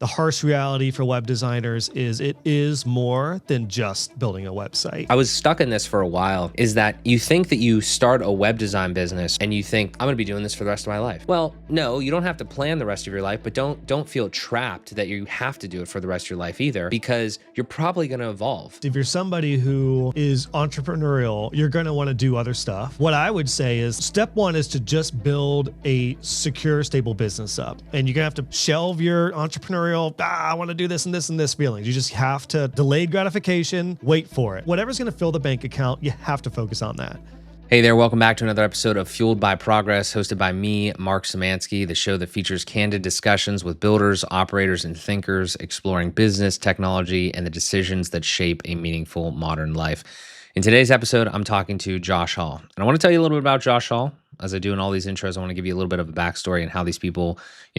The harsh reality for web designers is it is more than just building a website. I was stuck in this for a while, is that you think that you start a web design business and you think, I'm gonna be doing this for the rest of my life. Well, no, you don't have to plan the rest of your life, but don't feel trapped that you have to do it for the rest of your life either, because you're probably gonna evolve. If you're somebody who is entrepreneurial, you're gonna wanna do other stuff. What I would say is step one is to just build a secure, stable business up. And you're gonna have to shelve your entrepreneurial, I wanna do this and this and this feelings. You just have to delay gratification, wait for it. Whatever's gonna fill the bank account, you have to focus on that. Hey there, welcome back to another episode of Fueled by Progress, hosted by me, Mark Szymanski, the show that features candid discussions with builders, operators, and thinkers exploring business, technology, and the decisions that shape a meaningful modern life. In today's episode, I'm talking to Josh Hall. And I want to tell you a little bit about Josh Hall. As I do in all these intros, I want to give you a little bit of a backstory and how these people,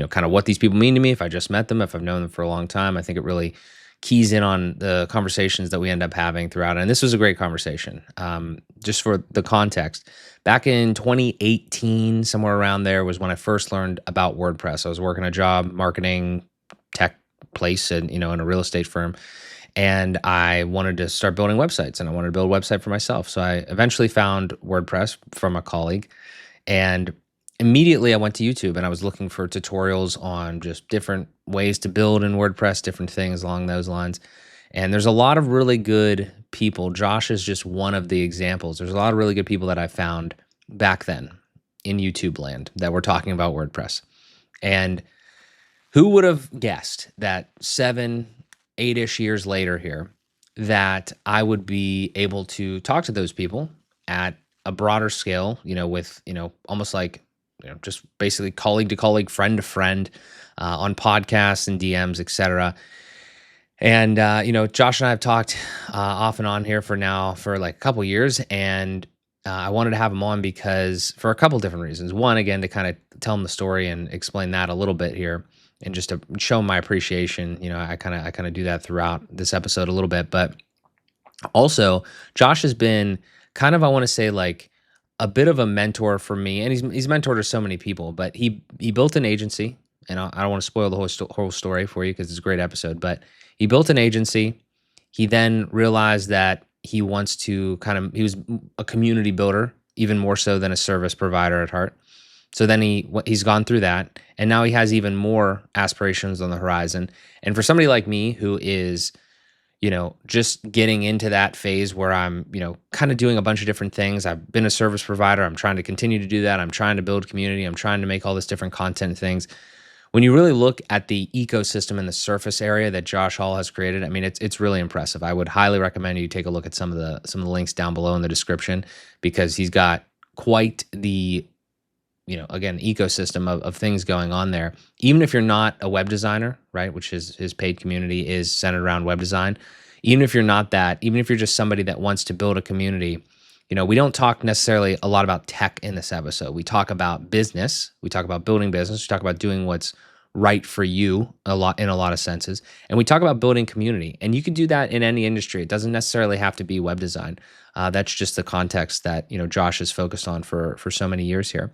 kind of what these people mean to me, if I just met them, if I've known them for a long time. I think it really keys in on the conversations that we end up having throughout. And this was a great conversation. Just for the context, back in 2018, somewhere around there was when I first learned about WordPress. I was working a job, marketing, tech place, and in a real estate firm. And I wanted to start building websites, and I wanted to build a website for myself. So I eventually found WordPress from a colleague, and immediately I went to YouTube and I was looking for tutorials on just different ways to build in WordPress, different things along those lines. And there's a lot of really good people. Josh is just one of the examples. There's a lot of really good people that I found back then in YouTube land that were talking about WordPress. And who would have guessed that 7, 8-ish years later here, that I would be able to talk to those people at a broader scale, with, almost like, just basically colleague to colleague, friend to friend, on podcasts and DMs, etc. And, Josh and I have talked off and on here for like a couple years, and I wanted to have him on because for a couple different reasons. One, again, to kind of tell him the story and explain that a little bit here, and just to show my appreciation. I kind of do that throughout this episode a little bit, but also Josh has been kind of, I want to say, like a bit of a mentor for me, and he's mentored to so many people. But he built an agency, and I don't want to spoil the whole story for you because it's a great episode. But he built an agency. He then realized that he wants to he was a community builder, even more so than a service provider at heart. So then he's gone through that, and now he has even more aspirations on the horizon. And for somebody like me who is, just getting into that phase where I'm, kind of doing a bunch of different things. I've been a service provider. I'm trying to continue to do that. I'm trying to build community. I'm trying to make all this different content things. When you really look at the ecosystem and the surface area that Josh Hall has created, I mean, it's really impressive. I would highly recommend you take a look at some of the links down below in the description, because he's got quite the again, ecosystem of things going on there. Even if you're not a web designer, right, which his paid community is centered around web design. Even if you're not that, even if you're just somebody that wants to build a community, we don't talk necessarily a lot about tech in this episode. We talk about business. We talk about building business. We talk about doing what's right for you in a lot of senses. And we talk about building community. And you can do that in any industry. It doesn't necessarily have to be web design. That's just the context that, Josh has focused on for so many years here.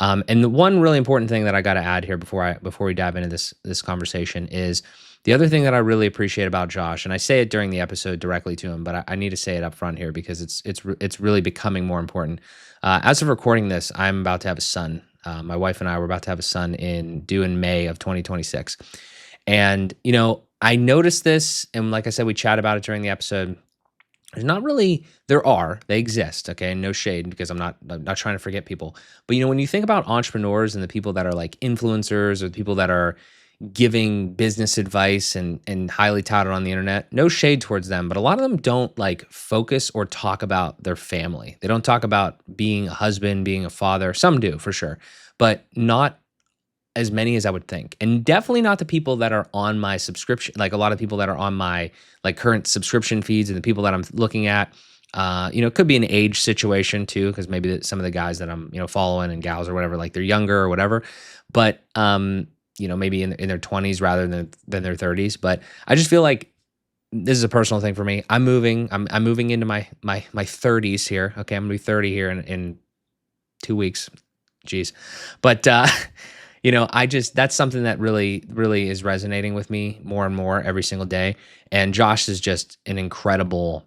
And the one really important thing that I got to add here before we dive into this conversation is the other thing that I really appreciate about Josh, and I say it during the episode directly to him, but I need to say it up front here because it's really becoming more important. As of recording this, I'm about to have a son. My wife and I were about to have a son due in May of 2026. And, I noticed this, and like I said, we chat about it during the episode. They exist, okay, and no shade, because I'm not trying to forget people. But, when you think about entrepreneurs and the people that are like influencers, or the people that are giving business advice and highly touted on the internet, no shade towards them, but a lot of them don't like focus or talk about their family. They don't talk about being a husband, being a father. Some do, for sure, but not as many as I would think. And definitely not the people that are on my subscription, like a lot of people that are on my like current subscription feeds, and the people that I'm looking at. It could be an age situation too, because maybe some of the guys that I'm, following, and gals or whatever, like they're younger or whatever, but maybe in their 20s rather than their 30s. But I just feel like this is a personal thing for me. I'm moving into my 30s here. Okay, I'm gonna be 30 here in 2 weeks. Jeez. But That's something that really, really is resonating with me more and more every single day. And Josh is just an incredible,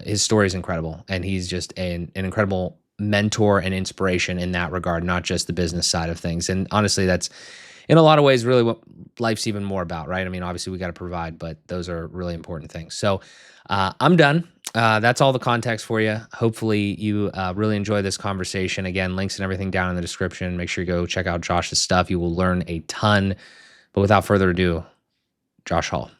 his story is incredible. And he's just an incredible mentor and inspiration in that regard, not just the business side of things. And honestly, that's in a lot of ways really what life's even more about, right? I mean, obviously we got to provide, but those are really important things. So I'm done. That's all the context for you. Hopefully you really enjoy this conversation. Again, links and everything down in the description. Make sure you go check out Josh's stuff. You will learn a ton. But without further ado, Josh Hall.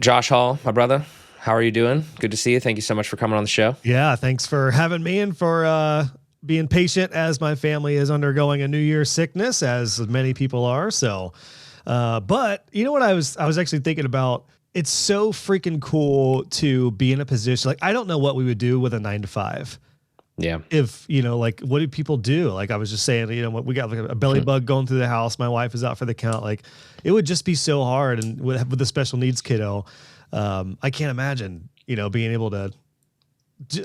Josh Hall, my brother, how are you doing? Good to see you. Thank you so much for coming on the show. Yeah, thanks for having me and for being patient as my family is undergoing a New Year's sickness, as many people are. So, but you know what I was actually thinking about? It's so freaking cool to be in a position. Like, I don't know what we would do with a 9 to 5. Yeah. If, like, what do people do? Like, I was just saying, we got like a belly bug going through the house. My wife is out for the count. Like, it would just be so hard. And with the special needs kiddo, I can't imagine, being able to,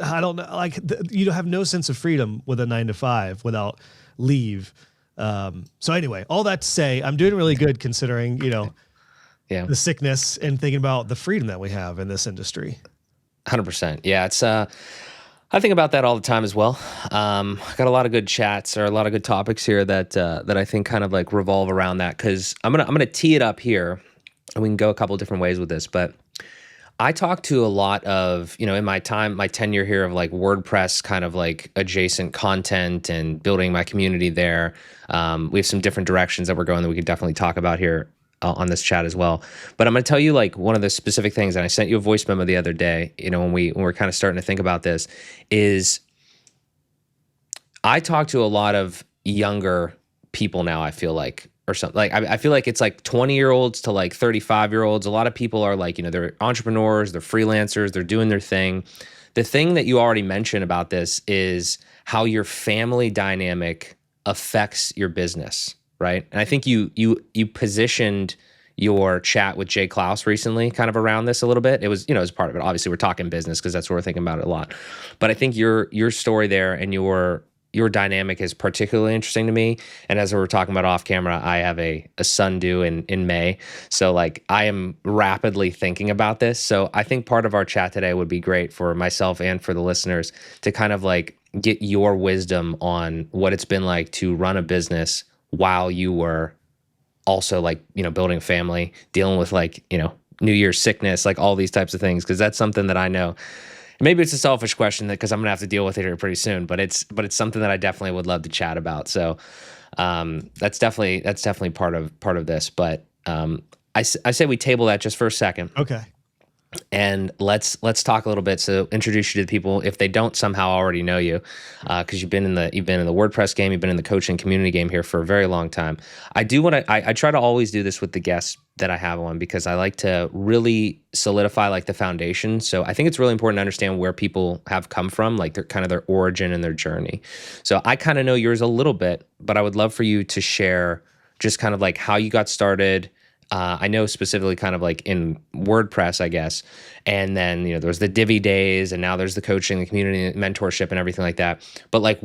I don't know, like you have no sense of freedom with a 9 to 5 without leave. So anyway, all that to say, I'm doing really good considering, Yeah. the sickness and thinking about the freedom that we have in this industry. 100%. Yeah. It's, I think about that all the time as well. I got a lot of good chats or a lot of good topics here that I think kind of like revolve around that. Cause I'm going to tee it up here and we can go a couple different ways with this, but I talk to a lot of, in my tenure here of like WordPress kind of like adjacent content and building my community there. We have some different directions that we're going that we could definitely talk about here on this chat as well. But I'm going to tell you like one of the specific things, and I sent you a voice memo the other day, when we're kind of starting to think about this, is I talk to a lot of younger people now, I feel like, or something. Like I feel like it's like 20-year-olds to like 35-year-olds. A lot of people are like, they're entrepreneurs, they're freelancers, they're doing their thing. The thing that you already mentioned about this is how your family dynamic affects your business, right? And I think you positioned your chat with Jay Klaus recently kind of around this a little bit. It was, as part of it. Obviously, we're talking business because that's what we're thinking about it a lot. But I think your story there and your dynamic is particularly interesting to me. And as we were talking about off camera, I have a son due in May. So like I am rapidly thinking about this. So I think part of our chat today would be great for myself and for the listeners to kind of like get your wisdom on what it's been like to run a business while you were also like, building a family, dealing with like, New Year's sickness, like all these types of things. Cause that's something that I know. Maybe it's a selfish question because I'm gonna have to deal with it here pretty soon, but it's something that I definitely would love to chat about. So that's definitely part of this. But I say we table that just for a second. Okay. And let's talk a little bit. So introduce you to the people if they don't somehow already know you, because you've been in the WordPress game, you've been in the coaching community game here for a very long time. I try to always do this with the guests that I have on because I like to really solidify like the foundation. So I think it's really important to understand where people have come from, like their origin and their journey. So I kind of know yours a little bit, but I would love for you to share just kind of like how you got started. I know specifically kind of like in WordPress, I guess. And then, there was the Divi days and now there's the coaching, the community mentorship and everything like that. But like,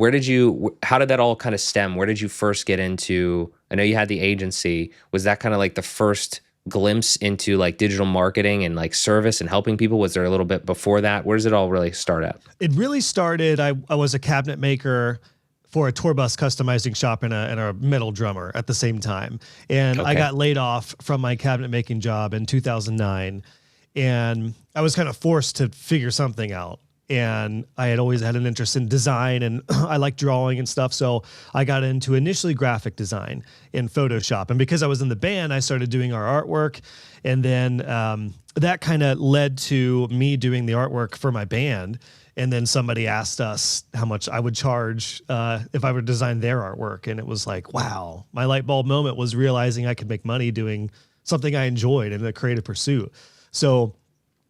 how did that all kind of stem? Where did you first get into? I know you had the agency. Was that kind of like the first glimpse into like digital marketing and like service and helping people? Was there a little bit before that? Where does it all really start at? It really started, I was a cabinet maker for a tour bus customizing shop and a metal drummer at the same time. And I got laid off from my cabinet making job in 2009. And I was kind of forced to figure something out. And I had always had an interest in design and I like drawing and stuff. So I got into initially graphic design in Photoshop. And because I was in the band, I started doing our artwork. And then that kind of led to me doing the artwork for my band. And then somebody asked us how much I would charge if I would design their artwork. And it was like, wow, my light bulb moment was realizing I could make money doing something I enjoyed in a creative pursuit. So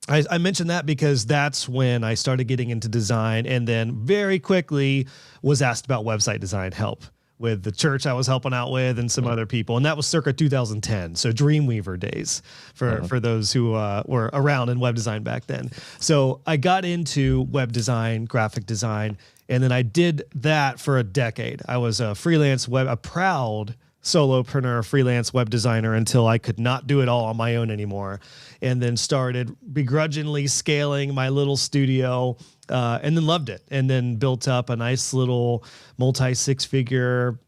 I mentioned that because that's when I started getting into design and then very quickly was asked about website design help with the church I was helping out with and some other people. And that was circa 2010. So Dreamweaver days for those who were around in web design back then. So I got into web design, graphic design, and then I did that for a decade. I was a freelance a proud solopreneur, freelance web designer until I could not do it all on my own anymore. And then started begrudgingly scaling my little studio, and then loved it. And then built up a nice little multi-six-figure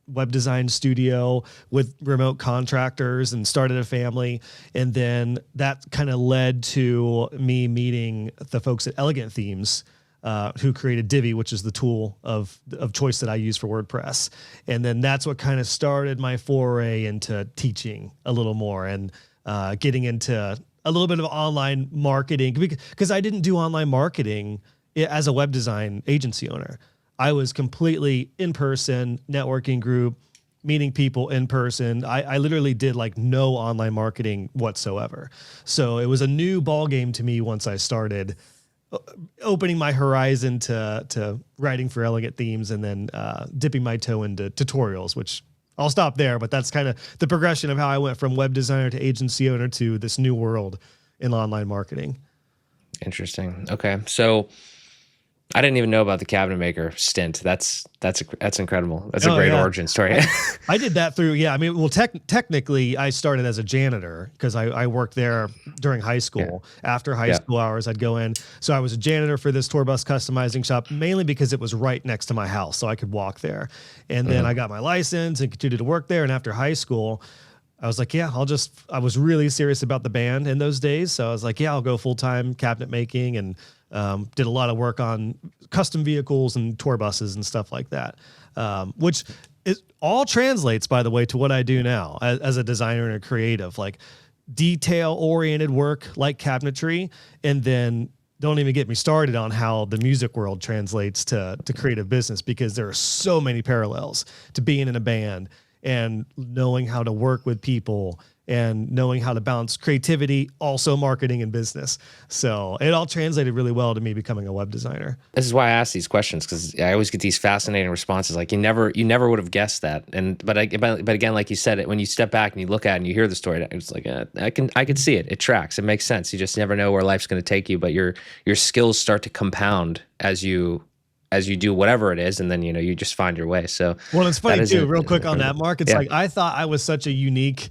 web design studio with remote contractors and started a family. And then that kind of led to me meeting the folks at Elegant Themes, who created Divi, which is the tool of choice that I use for WordPress. And then that's what kind of started my foray into teaching a little more and getting into a little bit of online marketing, because I didn't do online marketing as a web design agency owner. I was completely in-person, networking group, meeting people in person. I literally did like no online marketing whatsoever. So it was a new ball game to me once I started opening my horizon to writing for Elegant Themes, and then dipping my toe into tutorials, which I'll stop there. But that's kind of the progression of how I went from web designer to agency owner to this new world in online marketing. Interesting. Okay. So I didn't even know about the cabinet maker stint. That's incredible. That's a great origin story. I did that through, I mean, well, technically I started as a janitor because I worked there during high school. Yeah. After high school hours, I'd go in. So I was a janitor for this tour bus customizing shop, mainly because it was right next to my house, so I could walk there. And then I got my license and continued to work there. And after high school, I was like, I was really serious about the band in those days. So I was like, I'll go full-time cabinet making, and did a lot of work on custom vehicles and tour buses and stuff like that, which all translates, by the way, to what I do now as a designer and a creative, like detail-oriented work like cabinetry. And then don't even get me started on how the music world translates to creative business, because there are so many parallels to being in a band and knowing how to work with people and knowing how to balance creativity, also marketing and business. So it all translated really well to me becoming a web designer. This is why I ask these questions, because I always get these fascinating responses. Like you never would have guessed that. But again, like you said, it when you step back and you look at it and you hear the story, it's like I can see it. It tracks. It makes sense. You just never know where life's going to take you. But your skills start to compound as you do whatever it is, and then you just find your way. So it's funny too. Real quick on that, Mark. It's like I thought I was such a unique.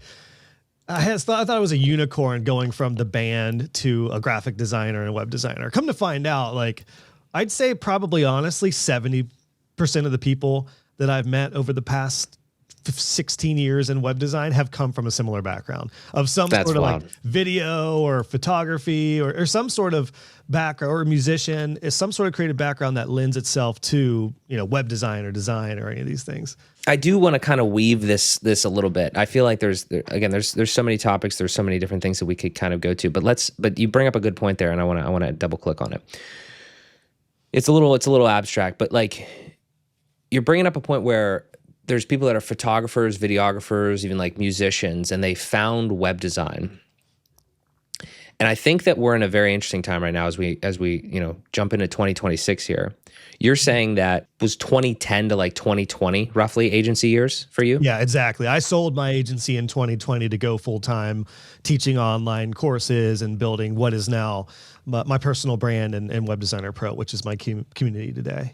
I thought I was a unicorn going from the band to a graphic designer and a web designer. Come to find out, like I'd say probably honestly 70% of the people that I've met over the past 16 years in web design have come from a similar background of some sort of like video or photography or some sort of background, or a musician is some sort of creative background that lends itself to, web design or design or any of these things. I do want to kind of weave this a little bit. I feel like there's so many topics, there's so many different things that we could kind of go to, but you bring up a good point there, and I want to double click on it. It's a little abstract, but like you're bringing up a point where there's people that are photographers, videographers, even like musicians, and they found web design. And I think that we're in a very interesting time right now as we jump into 2026 here. You're saying that was 2010 to like 2020, roughly, agency years for you? Yeah, exactly. I sold my agency in 2020 to go full-time teaching online courses and building what is now my personal brand and Web Designer Pro, which is my community today.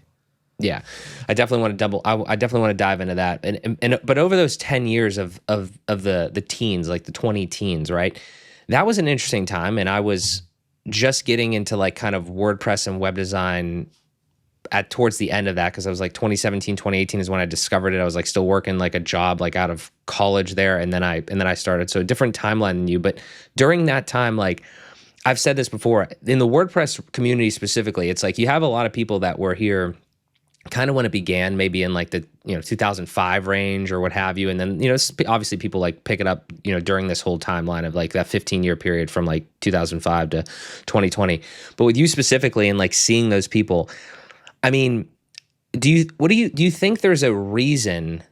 Yeah, I definitely want to dive into that. But over those 10 years of the teens, like the 20 teens, right? That was an interesting time, and I was just getting into like kind of WordPress and web design towards the end of that, because I was like 2017, 2018 is when I discovered it. I was like still working like a job like out of college there, and then I started. So a different timeline than you, but during that time, like I've said this before, in the WordPress community specifically, it's like you have a lot of people that were here kind of when it began, maybe in like the 2005 range or what have you, and then obviously people like pick it up during this whole timeline of like that 15-year period from like 2005 to 2020. But with you specifically and like seeing those people, I mean, do you think there's a reason?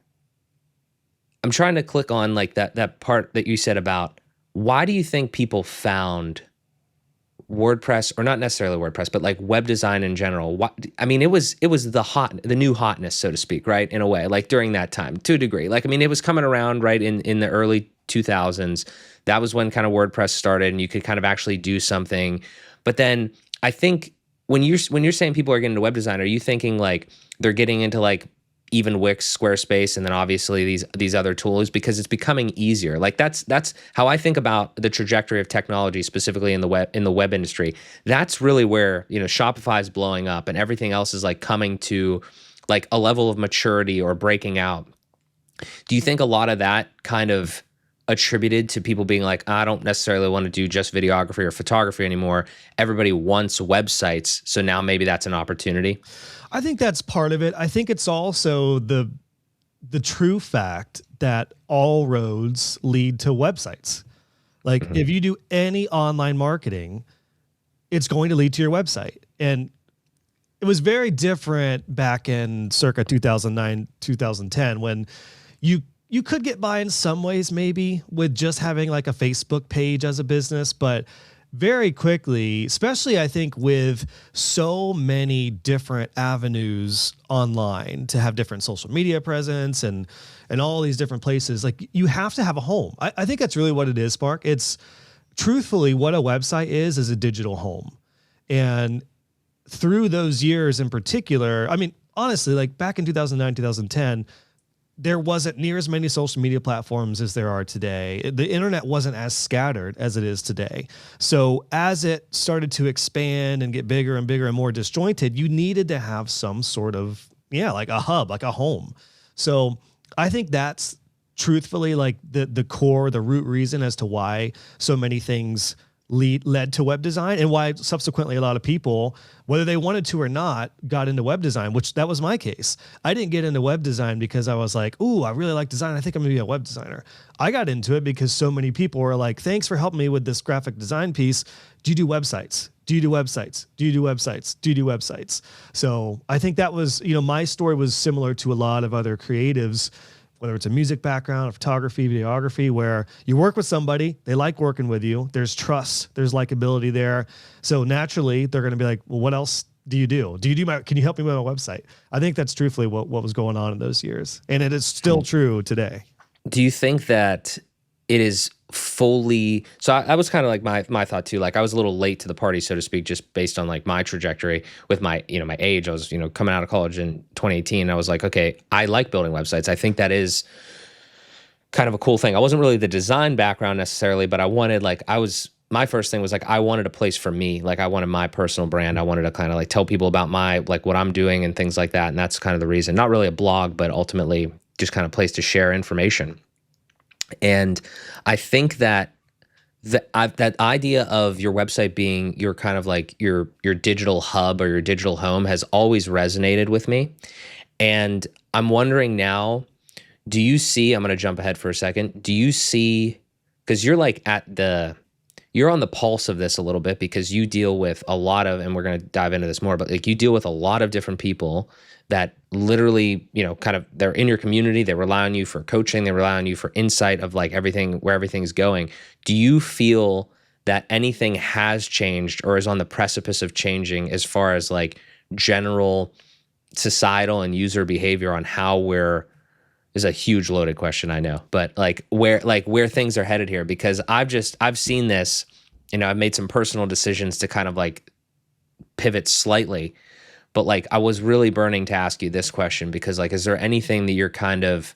I'm trying to click on like that part that you said about why do you think people found WordPress, or not necessarily WordPress, but like web design in general? I mean, it was the new hotness, so to speak, right? In a way, like during that time, to a degree. Like, I mean, it was coming around right in the early 2000s. That was when kind of WordPress started, and you could kind of actually do something. But then I think when you're saying people are getting into web design, are you thinking like they're getting into like even Wix, Squarespace, and then obviously these other tools, because it's becoming easier. Like that's how I think about the trajectory of technology, specifically in the web industry. That's really where, Shopify is blowing up and everything else is like coming to like a level of maturity or breaking out. Do you think a lot of that kind of attributed to people being like, I don't necessarily want to do just videography or photography anymore. Everybody wants websites. So now maybe that's an opportunity. I think that's part of it. I think it's also the true fact that all roads lead to websites. Like if you do any online marketing, it's going to lead to your website. And it was very different back in circa 2009, 2010, when you could get by in some ways maybe with just having like a Facebook page as a business, but very quickly, especially I think with so many different avenues online to have different social media presence and all these different places, like you have to have a home. I think that's really what it is, Mark. It's truthfully what a website is a digital home. And through those years in particular, I mean, honestly, like back in 2009, 2010, there wasn't near as many social media platforms as there are today. The internet wasn't as scattered as it is today. So as it started to expand and get bigger and bigger and more disjointed, you needed to have some sort of, like a hub, like a home. So I think that's truthfully like the core, the root reason as to why so many things led to web design, and why subsequently a lot of people, whether they wanted to or not, got into web design, which that was my case. I didn't get into web design because I was like, ooh, I really like design. I think I'm gonna be a web designer. I got into it because so many people were like, thanks for helping me with this graphic design piece. Do you do websites? Do you do websites? Do you do websites? Do you do websites? So I think that was, my story was similar to a lot of other creatives, whether it's a music background, photography, videography, where you work with somebody, they like working with you, there's trust, there's likability there. So naturally, they're going to be like, well, what else do you do? Can you help me with my website? I think that's truthfully what was going on in those years. And it is still true today. Do you think that it is fully, so I was kind of like my thought too, like I was a little late to the party, so to speak, just based on like my trajectory with my, my age. I was, coming out of college in 2018. I was like, okay, I like building websites. I think that is kind of a cool thing. I wasn't really the design background necessarily, but I wanted my first thing was like, I wanted a place for me. Like I wanted my personal brand. I wanted to kind of like tell people about like what I'm doing and things like that. And that's kind of the reason, not really a blog, but ultimately just kind of a place to share information. And I think that that idea of your website being your kind of like your digital hub or your digital home has always resonated with me. And I'm wondering now, do you see, I'm going to jump ahead for a second. Do you see, because you're like you're on the pulse of this a little bit, because you deal with a lot of, and we're going to dive into this more, but like you deal with a lot of different people that literally, kind of, they're in your community, they rely on you for coaching, they rely on you for insight of like everything, where everything's going. Do you feel that anything has changed or is on the precipice of changing as far as like general societal and user behavior on how is a huge loaded question, I know, but like where things are headed here? Because I've seen this, I've made some personal decisions to kind of like pivot slightly, but like I was really burning to ask you this question, because like, is there anything that you're kind of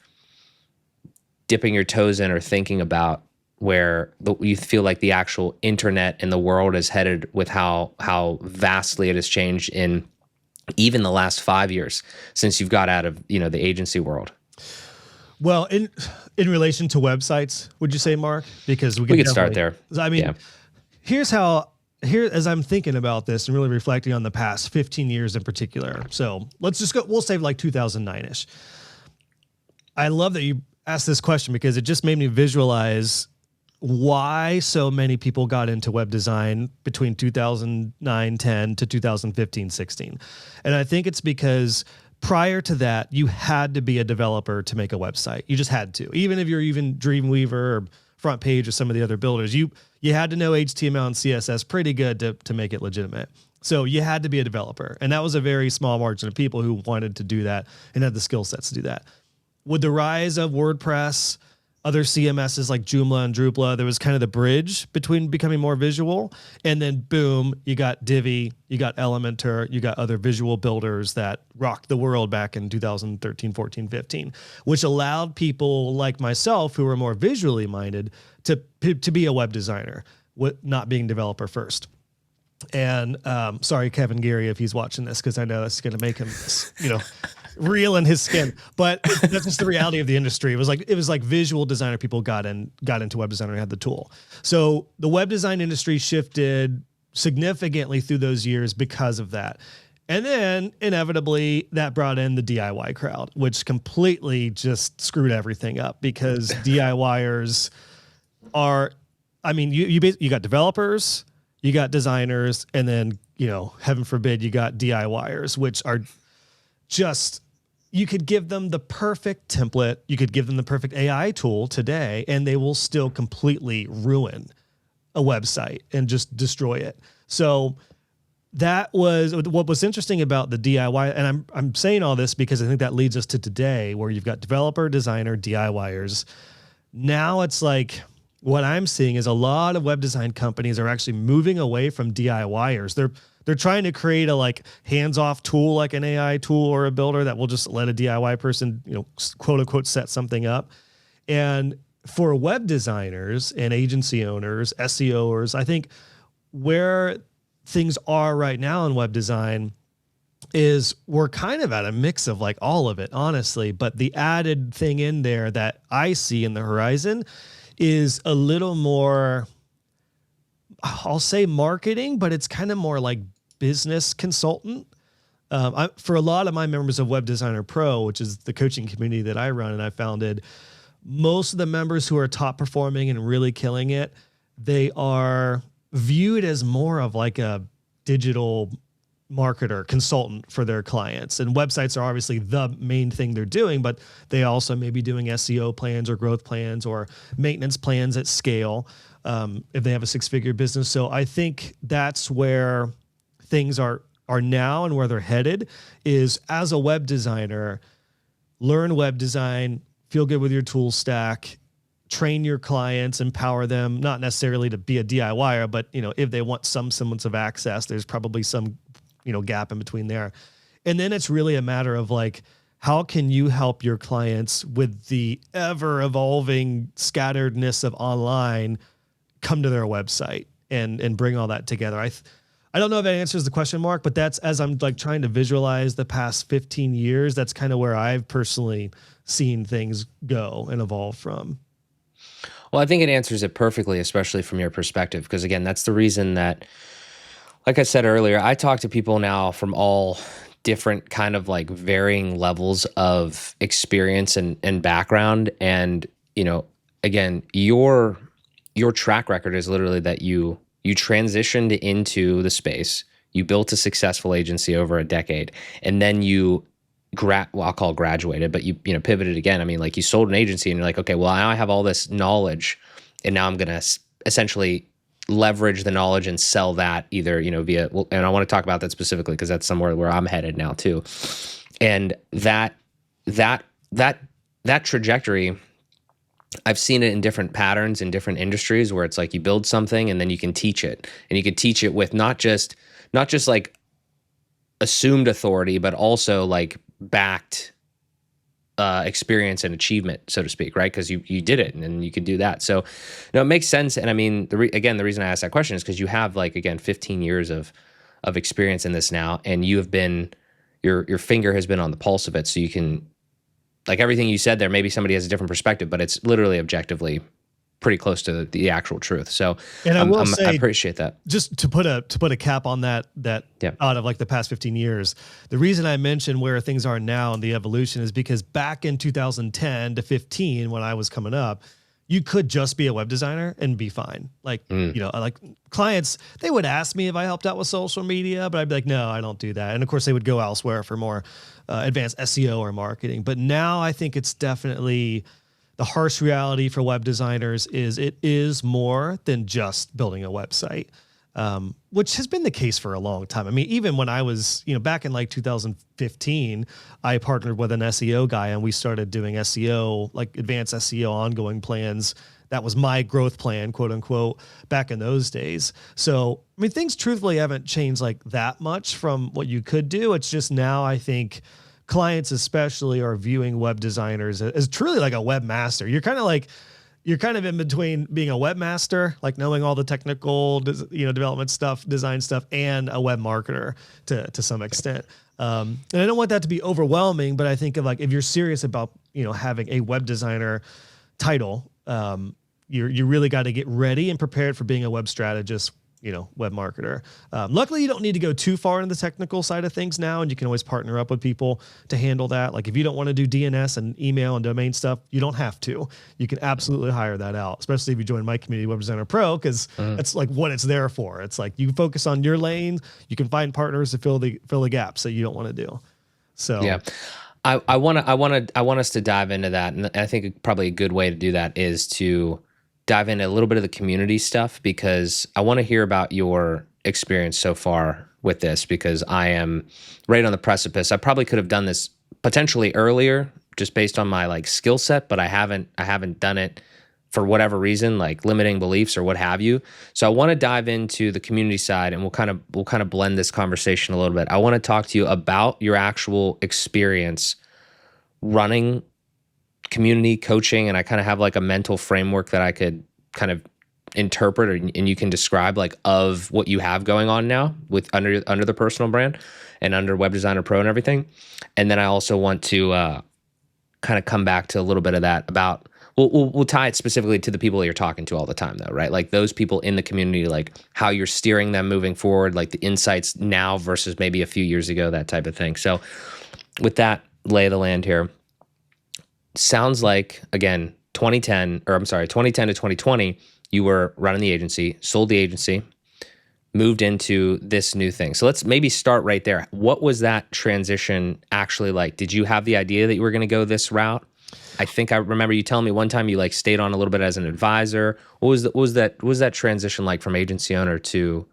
dipping your toes in or thinking about where you feel like the actual internet and the world is headed with how vastly it has changed in even the last 5 years since you've got out of, the agency world? Well, in relation to websites, would you say, Mark? Because we could start there. I mean, as I'm thinking about this and really reflecting on the past 15 years in particular. So let's just go, we'll say like 2009-ish. I love that you asked this question, because it just made me visualize why so many people got into web design between 2009, 10 to 2015, 16. And I think it's because prior to that, you had to be a developer to make a website. You just had to. Even if you're even Dreamweaver or Front Page or some of the other builders, you had to know HTML and CSS pretty good to make it legitimate. So you had to be a developer. And that was a very small margin of people who wanted to do that and had the skill sets to do that. With the rise of WordPress, other CMSs like Joomla and Drupal. There was kind of the bridge between becoming more visual. And then boom, you got Divi, you got Elementor, you got other visual builders that rocked the world back in 2013, 14, 15, which allowed people like myself who were more visually minded to be a web designer, with not being developer first. And sorry, Kevin Geary, if he's watching this, because I know that's going to make him, reel in his skin. But that's just the reality of the industry. It was like visual designer people got into web design and had the tool. So the web design industry shifted significantly through those years because of that. And then inevitably that brought in the DIY crowd, which completely just screwed everything up, because DIYers are, I mean, you got developers, you got designers, and then, heaven forbid, you got DIYers, which are just, you could give them the perfect template, you could give them the perfect AI tool today, and they will still completely ruin a website and just destroy it. So that was what was interesting about the DIY. And I'm saying all this because I think that leads us to today, where you've got developer, designer, DIYers. Now it's like, what I'm seeing is a lot of web design companies are actually moving away from DIYers. They're trying to create a hands-off tool, like an AI tool or a builder that will just let a DIY person, quote unquote, set something up. And for web designers and agency owners, SEOers, I think where things are right now in web design is we're kind of at a mix of all of it, honestly. But the added thing in there that I see in the horizon is a little more, I'll say marketing, but it's kind of more like business consultant. For a lot of my members of Web Designer Pro, which is the coaching community that I run and I founded, most of the members who are top performing and really killing it, they are viewed as more of a digital marketer, consultant for their clients. And websites are obviously the main thing they're doing, but they also may be doing SEO plans or growth plans or maintenance plans at scale, if they have a 6-figure business. So I think that's where things are now, and where they're headed is, as a web designer, learn web design, feel good with your tool stack, train your clients, empower them, not necessarily to be a DIYer, but if they want some semblance of access, there's probably some gap in between there. And then it's really a matter of how can you help your clients with the ever evolving scatteredness of online come to their website and bring all that together. I don't know if that answers the question, Mark, but that's, as I'm trying to visualize the past 15 years, that's kind of where I've personally seen things go and evolve from. Well, I think it answers it perfectly, especially from your perspective, because again, that's the reason that, like I said earlier, I talk to people now from all different kind of varying levels of experience and background. And, again, your track record is literally that you transitioned into the space, you built a successful agency over a decade, and then you I'll call it graduated, but you pivoted again. I mean, you sold an agency and you're like, okay, well, now I have all this knowledge, and now I'm going to essentially leverage the knowledge and sell that either, via, and I want to talk about that specifically because that's somewhere where I'm headed now too. And that trajectory, I've seen it in different patterns in different industries, where it's you build something and then you can teach it, and you can teach it with not just assumed authority, but also backed experience and achievement, so to speak, right? Because you did it, and then you could do that. So, it makes sense. And I mean, the reason I asked that question is because you have 15 years of experience in this now, and you have been, your finger has been on the pulse of it. So you can, everything you said there, maybe somebody has a different perspective, but it's literally objectively pretty close to the actual truth. So, and I appreciate that. Just to put a cap on that yeah. Out of the past 15 years, the reason I mentioned where things are now and the evolution is because back in 2010 to 15, when I was coming up, you could just be a web designer and be fine. Clients, they would ask me if I helped out with social media, but I'd be like, no, I don't do that. And of course they would go elsewhere for more advanced SEO or marketing. But now I think it's definitely, the harsh reality for web designers is it is more than just building a website. which has been the case for a long time. I mean, even when I was, back in like 2015, I partnered with an SEO guy and we started doing SEO, like advanced SEO ongoing plans. That was my growth plan, quote unquote, back in those days. So, I mean, things truthfully haven't changed like that much from what you could do. It's just now I think clients especially are viewing web designers as truly like a webmaster. You're kind of in between being a webmaster, like knowing all the technical, development stuff, design stuff, and a web marketer to some extent. And I don't want that to be overwhelming, but I think of like, if you're serious about, having a web designer title, you really got to get ready and prepared for being a web strategist, web marketer. Luckily, you don't need to go too far into the technical side of things now, and you can always partner up with people to handle that. Like if you don't want to do DNS and email and domain stuff, you don't have to. You can absolutely hire that out, especially if you join my community, Web Designer Pro, because that's like what it's there for. It's like you focus on your lane, you can find partners to fill the gaps that you don't want to do. So yeah. I want us to dive into that, and I think probably a good way to do that is to dive into a little bit of the community stuff, because I want to hear about your experience so far with this, because I am right on the precipice. I probably could have done this potentially earlier just based on my like skill set, but I haven't done it for whatever reason, like limiting beliefs or what have you. So I want to dive into the community side, and we'll kind of blend this conversation a little bit. I want to talk to you about your actual experience running community coaching, and I kind of have like a mental framework that I could kind of interpret, and you can describe like of what you have going on now with under the personal brand and under Web Designer Pro and everything. And then I also want to kind of come back to a little bit of that about we'll tie it specifically to the people that you're talking to all the time though, right? Like those people in the community, like how you're steering them moving forward, like the insights now versus maybe a few years ago, that type of thing. So with that lay of the land here, sounds like, again, 2010 to 2020, you were running the agency, sold the agency, moved into this new thing. So let's maybe start right there. What was that transition actually like? Did you have the idea that you were going to go this route? I think I remember you telling me one time you like stayed on a little bit as an advisor. What was that transition like from agency owner to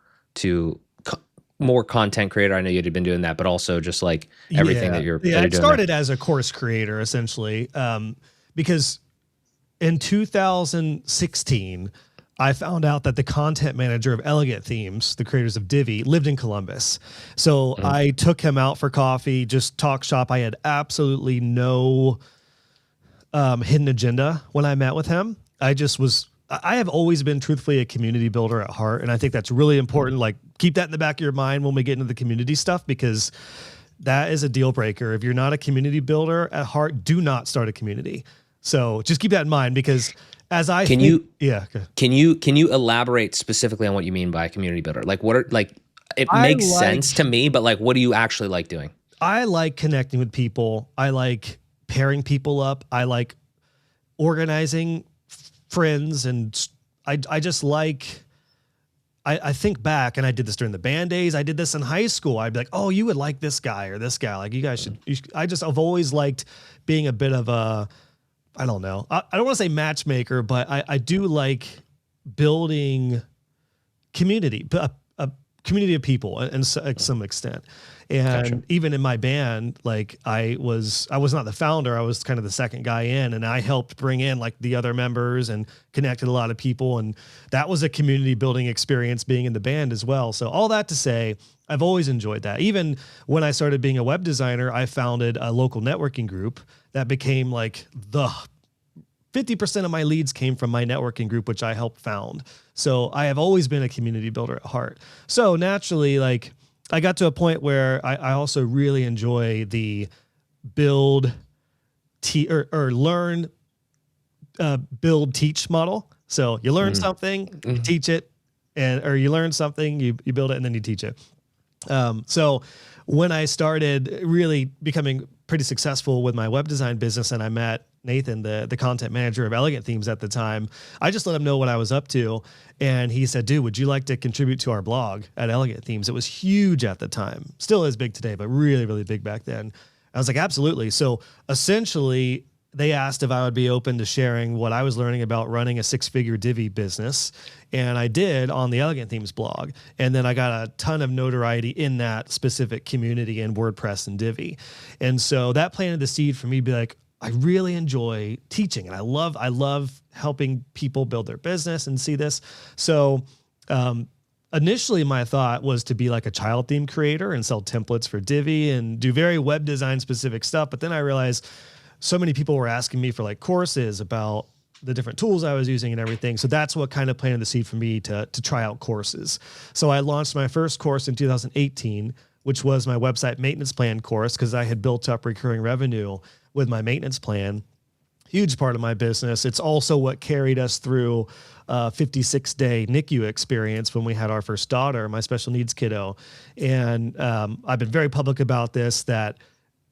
more content creator? I know you'd been doing that, but also just like everything that you're doing. It started as a course creator essentially, because in 2016, I found out that the content manager of Elegant Themes, the creators of Divi, lived in Columbus. So I took him out for coffee, just talk shop. I had absolutely no hidden agenda when I met with him. I have always been truthfully a community builder at heart. And I think that's really important. Like keep that in the back of your mind when we get into the community stuff, because that is a deal breaker. If you're not a community builder at heart, do not start a community. So just keep that in mind, because as I can you elaborate specifically on what you mean by community builder? Like what are like it makes sense to me, but like what do you actually like doing? I like connecting with people. I like pairing people up. I like organizing friends, and I just like I think back, and I did this during the band days. I did this in high school. I'd be like, oh, you would like this guy or this guy. Like you guys should. I've always liked being a bit of a, I don't know. I don't want to say matchmaker, but I do like building community, a community of people, and to some extent. And gotcha. Even in my band, like I was not the founder. I was kind of the second guy in, and I helped bring in like the other members and connected a lot of people. And that was a community building experience being in the band as well. So all that to say, I've always enjoyed that. Even when I started being a web designer, I founded a local networking group that became like 50% of my leads came from my networking group, which I helped found. So I have always been a community builder at heart. So naturally, like I got to a point where I also really enjoy the build, learn, build, teach model. So you learn something, you teach it, or you learn something, you build it, and then you teach it. So when I started really becoming pretty successful with my web design business, and I met Nathan, the content manager of Elegant Themes at the time, I just let him know what I was up to. And he said, dude, would you like to contribute to our blog at Elegant Themes? It was huge at the time. Still is big today, but really, really big back then. I was like, absolutely. So essentially, they asked if I would be open to sharing what I was learning about running a 6-figure Divi business. And I did on the Elegant Themes blog. And then I got a ton of notoriety in that specific community in WordPress and Divi. And so that planted the seed for me to be like, I really enjoy teaching and I love helping people build their business and see this. So, initially, my thought was to be like a child theme creator and sell templates for Divi and do very web design specific stuff. But then I realized so many people were asking me for like courses about the different tools I was using and everything. So that's what kind of planted the seed for me to try out courses. So I launched my first course in 2018, which was my website maintenance plan course, because I had built up recurring revenue with my maintenance plan. Huge part of my business. It's also what carried us through 56-day NICU experience when we had our first daughter, my special needs kiddo. And I've been very public about this, that,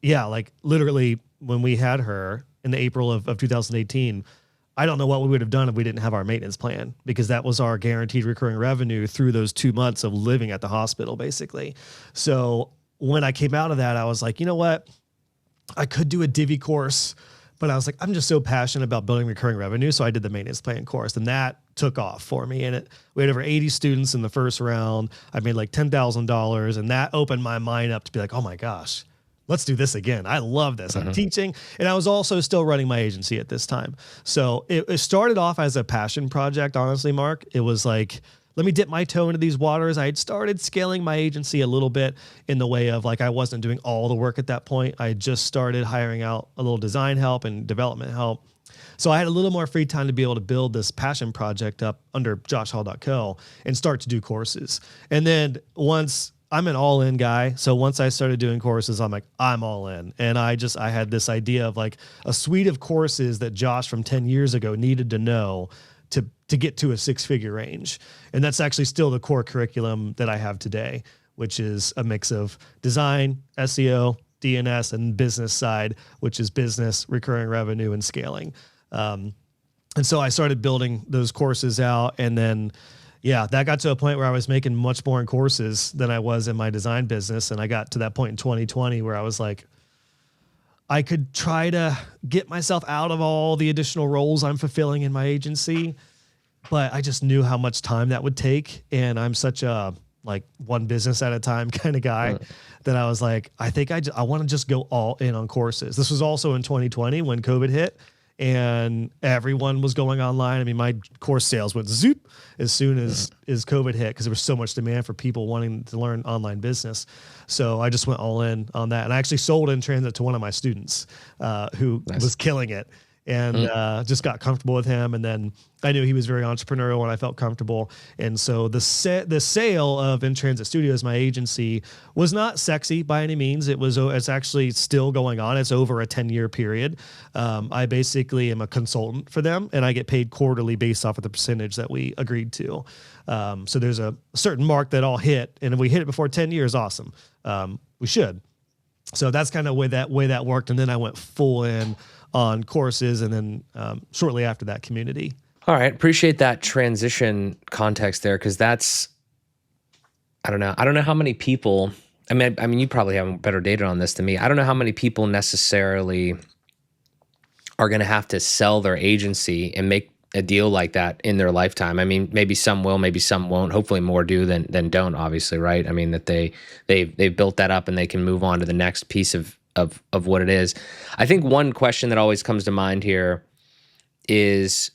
yeah, like literally when we had her in the April of 2018, I don't know what we would have done if we didn't have our maintenance plan, because that was our guaranteed recurring revenue through those 2 months of living at the hospital, basically. So when I came out of that, I was like, you know what? I could do a Divi course, but I was like, I'm just so passionate about building recurring revenue. So I did the maintenance plan course, and that took off for me. And we had over 80 students in the first round. I made like $10,000, and that opened my mind up to be like, oh my gosh, let's do this again. I love this. I'm teaching. And I was also still running my agency at this time. So it started off as a passion project, honestly, Mark. It was like, let me dip my toe into these waters. I had started scaling my agency a little bit in the way of like, I wasn't doing all the work at that point. I had just started hiring out a little design help and development help. So I had a little more free time to be able to build this passion project up under joshhall.co and start to do courses. And then once I'm an all-in guy. So once I started doing courses, I'm like, I'm all in. And I had this idea of like a suite of courses that Josh from 10 years ago needed to know to get to a 6-figure range. And that's actually still the core curriculum that I have today, which is a mix of design, SEO, DNS, and business side, which is business, recurring revenue, and scaling. And so I started building those courses out. And then, yeah, that got to a point where I was making much more in courses than I was in my design business. And I got to that point in 2020 where I was like, I could try to get myself out of all the additional roles I'm fulfilling in my agency, but I just knew how much time that would take. And I'm such a like one business at a time kind of guy that I was like, I think I want to just go all in on courses. This was also in 2020 when COVID hit and everyone was going online. I mean, my course sales went zoop as soon as COVID hit, because there was so much demand for people wanting to learn online business. So I just went all in on that. And I actually sold in transit to one of my students who was killing it, and just got comfortable with him. And then I knew he was very entrepreneurial and I felt comfortable. And so the sale of In Transit Studios, my agency, was not sexy by any means. It's actually still going on. It's over a 10-year period. I basically am a consultant for them, and I get paid quarterly based off of the percentage that we agreed to. So there's a certain mark that I'll hit. And if we hit it before 10 years, awesome. We should. So that's kind of way that worked. And then I went full in on courses, and then shortly after that, community. All right. Appreciate that transition context there, because that's, I don't know how many people, I mean, you probably have better data on this than me. I don't know how many people necessarily are going to have to sell their agency and make a deal like that in their lifetime. I mean, maybe some will, maybe some won't. Hopefully more do than don't, obviously, right? I mean, that they've built that up and they can move on to the next piece of what it is. I think one question that always comes to mind here is,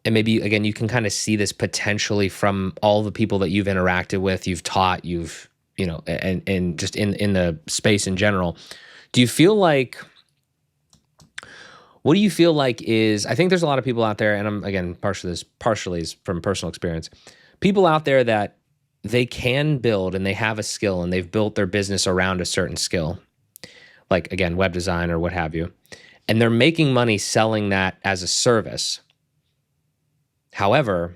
and maybe again, you can kind of see this potentially from all the people that you've interacted with, you've taught, and just in the space in general. What do you feel like is, I think there's a lot of people out there, and I'm, again, partially is from personal experience, people out there that they can build and they have a skill and they've built their business around a certain skill, like, again, web design or what have you, and they're making money selling that as a service. However,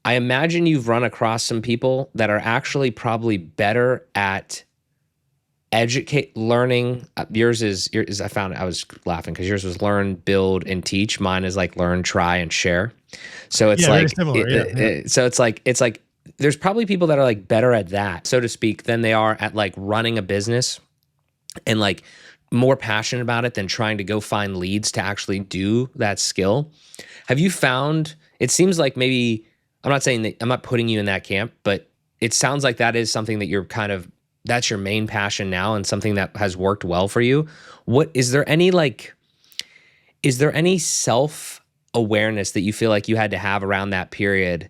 I imagine you've run across some people that are actually probably better at learning. Yours is, I was laughing because yours was learn, build, and teach. Mine is like learn, try, and share. So it's like, so it's like there's probably people that are like better at that, so to speak, than they are at like running a business and like more passionate about it than trying to go find leads to actually do that skill. Have you found, it seems like maybe, I'm not saying that, I'm not putting you in that camp, but it sounds like that is something that you're kind of, that's your main passion now and something that has worked well for you. What, is there any self-awareness that you feel like you had to have around that period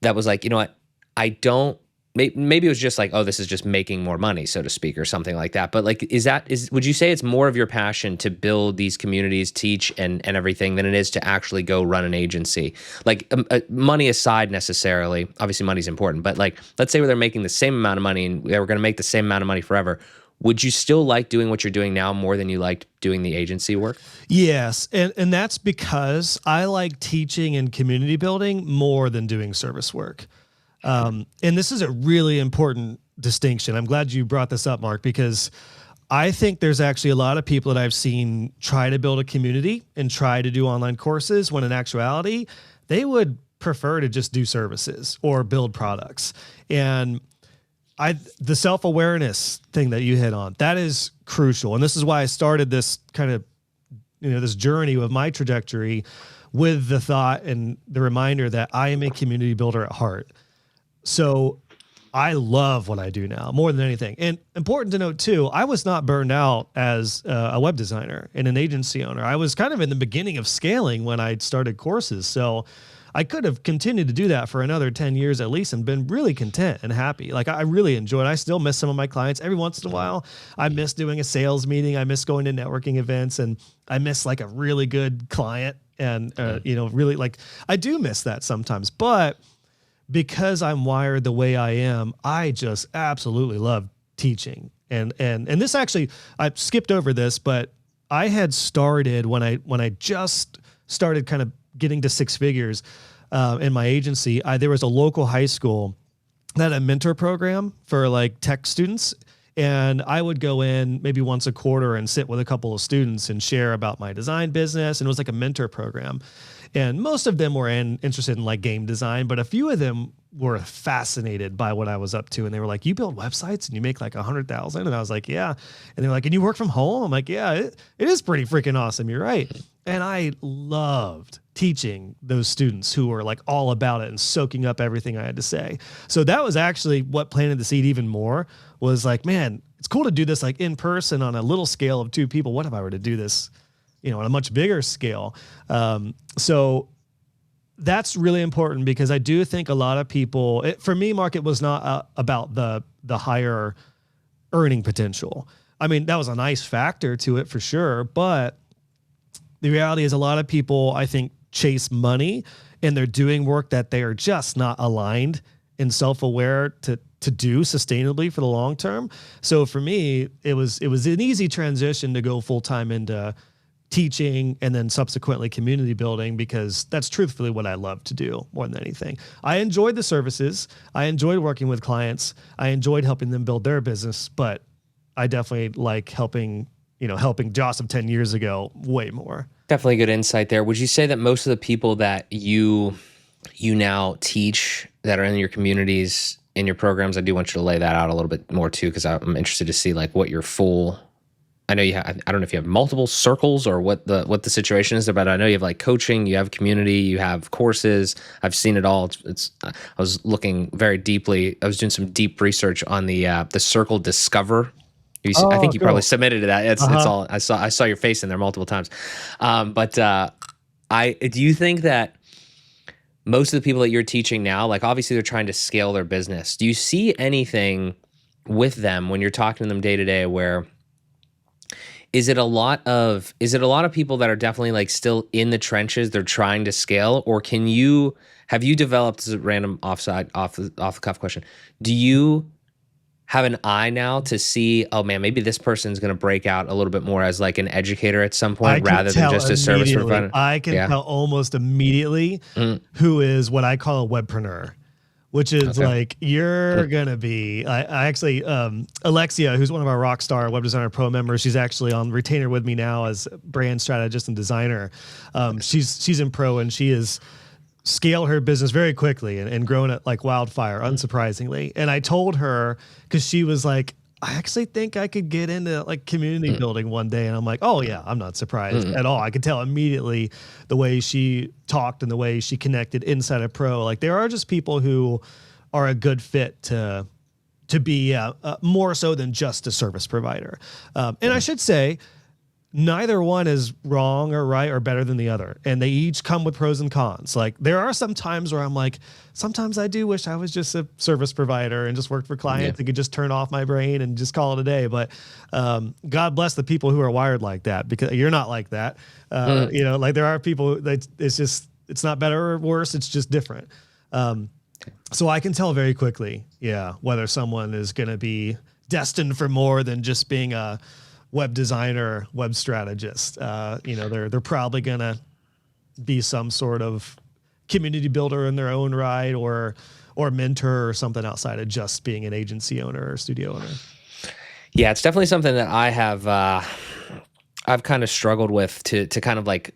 that was like, you know what, I don't, maybe it was just like, oh, this is just making more money, so to speak, or something like that. But like, would you say it's more of your passion to build these communities, teach and everything than it is to actually go run an agency? Like money aside necessarily, obviously money's important, but like, let's say they're making the same amount of money and they were going to make the same amount of money forever. Would you still like doing what you're doing now more than you liked doing the agency work? Yes. And that's because I like teaching and community building more than doing service work. And this is a really important distinction. I'm glad you brought this up, Mark, because I think there's actually a lot of people that I've seen try to build a community and try to do online courses when in actuality, they would prefer to just do services or build products. And the self-awareness thing that you hit on, that is crucial. And this is why I started this kind of, this journey of my trajectory with the thought and the reminder that I am a community builder at heart. So I love what I do now more than anything. And important to note too, I was not burned out as a web designer and an agency owner. I was kind of in the beginning of scaling when I started courses. So I could have continued to do that for another 10 years at least and been really content and happy. Like I really enjoy it. I still miss some of my clients every once in a while. I miss doing a sales meeting. I miss going to networking events, and I miss like a really good client. And, really like, I do miss that sometimes, but because I'm wired the way I am, I just absolutely love teaching. And this actually, I skipped over this, but I had started when I just started kind of getting to six figures in my agency. There was a local high school that had a mentor program for like tech students. And I would go in maybe once a quarter and sit with a couple of students and share about my design business. And it was like a mentor program. And most of them were interested in like game design, but a few of them were fascinated by what I was up to. And they were like, you build websites and you make like 100,000. And I was like, yeah. And they're like, and you work from home? I'm like, yeah, it is pretty freaking awesome. You're right. And I loved teaching those students who were like all about it and soaking up everything I had to say. So that was actually what planted the seed even more, was like, man, it's cool to do this like in person on a little scale of 2 people. What if I were to do this, on a much bigger scale? So that's really important, because I do think a lot of people, for me, Mark, it was not about the higher earning potential. I mean, that was a nice factor to it for sure, but the reality is a lot of people, I think, chase money, and they're doing work that they are just not aligned and self-aware to do sustainably for the long term. So for me, it was an easy transition to go full-time into teaching and then subsequently community building, because that's truthfully what I love to do more than anything. I enjoyed the services. I enjoyed working with clients. I enjoyed helping them build their business, but I definitely like helping Joss of 10 years ago way more. Definitely good insight there. Would you say that most of the people that you now teach that are in your communities, in your programs, I do want you to lay that out a little bit more too, because I'm interested to see like what your full, I know you have, I don't know if you have multiple circles or what the situation is, but I know you have like coaching, you have community, you have courses. I've seen it all. I was looking very deeply. I was doing some deep research on the Circle Discover. I think you cool. probably submitted to that. It's all, I saw your face in there multiple times. Do you think that most of the people that you're teaching now, like obviously they're trying to scale their business. Do you see anything with them when you're talking to them day to day where is it a lot of people that are definitely like still in the trenches, they're trying to scale, or have you developed, as a random off the cuff question, do you have an eye now to see, oh man, maybe this person's going to break out a little bit more as like an educator at some point rather than just a service provider? I can tell almost immediately who is what I call a webpreneur, which is like, you're going to be, I actually, Alexia, who's one of our Rockstar Web Designer Pro members, she's actually on retainer with me now as brand strategist and designer. She's in pro, and she is scale her business very quickly and grown it like wildfire, unsurprisingly. And I told her, because she was like, I actually think I could get into like community building one day. And I'm like, oh yeah, I'm not surprised at all. I could tell immediately the way she talked and the way she connected inside of Pro. Like there are just people who are a good fit to be more so than just a service provider. And I should say, neither one is wrong or right or better than the other. And they each come with pros and cons. Like there are some times where I'm like, sometimes I do wish I was just a service provider and just worked for clients and could just turn off my brain and just call it a day. But God bless the people who are wired like that, because you're not like that. You know, like there are people that it's not better or worse. It's just different. So I can tell very quickly, whether someone is going to be destined for more than just being a web designer, web strategist. You know, they're probably going to be some sort of community builder in their own right, or mentor or something outside of just being an agency owner or studio owner. Yeah, it's definitely something that I have, I've kind of struggled with to kind of like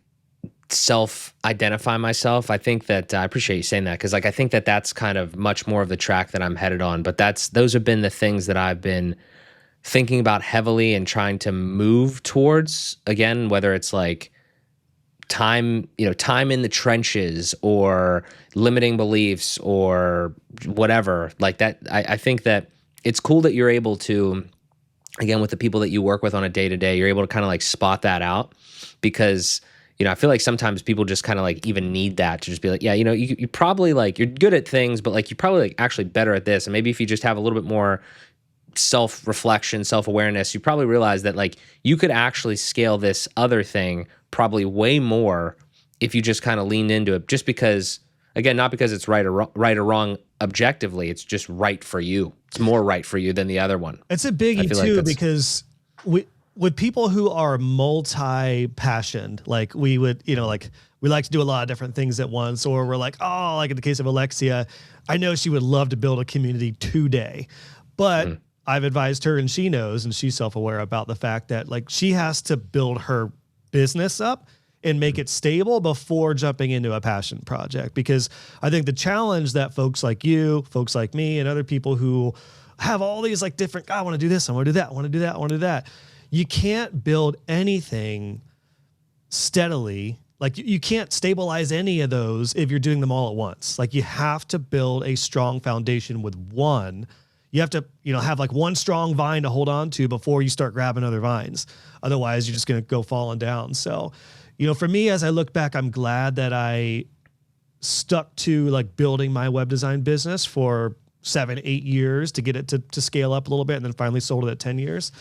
self-identify myself. I think that I appreciate you saying that, because like I think that that's kind of much more of the track that I'm headed on. But those have been the things that I've been thinking about heavily and trying to move towards, again, whether it's like time in the trenches or limiting beliefs or whatever like that. I think that it's cool that you're able to, again, with the people that you work with on a day-to-day, you're able to kind of like spot that out, because I feel like sometimes people just kind of like even need that to just be like, yeah, you probably like, you're good at things, but like you're probably like actually better at this. And maybe if you just have a little bit more self-reflection, self-awareness, you probably realize that like you could actually scale this other thing probably way more if you just kind of leaned into it, just because, again, not because it's right or wrong objectively, it's just right for you. It's more right for you than the other one. It's a biggie too, because with people who are multi-passioned, like we would, like we like to do a lot of different things at once, or we're like, oh, like in the case of Alexia, I know she would love to build a community today, but I've advised her, and she knows, and she's self-aware about the fact that like she has to build her business up and make it stable before jumping into a passion project. Because I think the challenge that folks like you, folks like me, and other people who have all these like different, I want to do this, I want to do that, I want to do that, I want to do that. You can't build anything steadily. Like you can't stabilize any of those if you're doing them all at once. Like you have to build a strong foundation with one. You have to, have like one strong vine to hold on to before you start grabbing other vines. Otherwise, you're just going to go falling down. So, for me, as I look back, I'm glad that I stuck to like building my web design business for 7-8 years to get it to scale up a little bit, and then finally sold it at 10 years.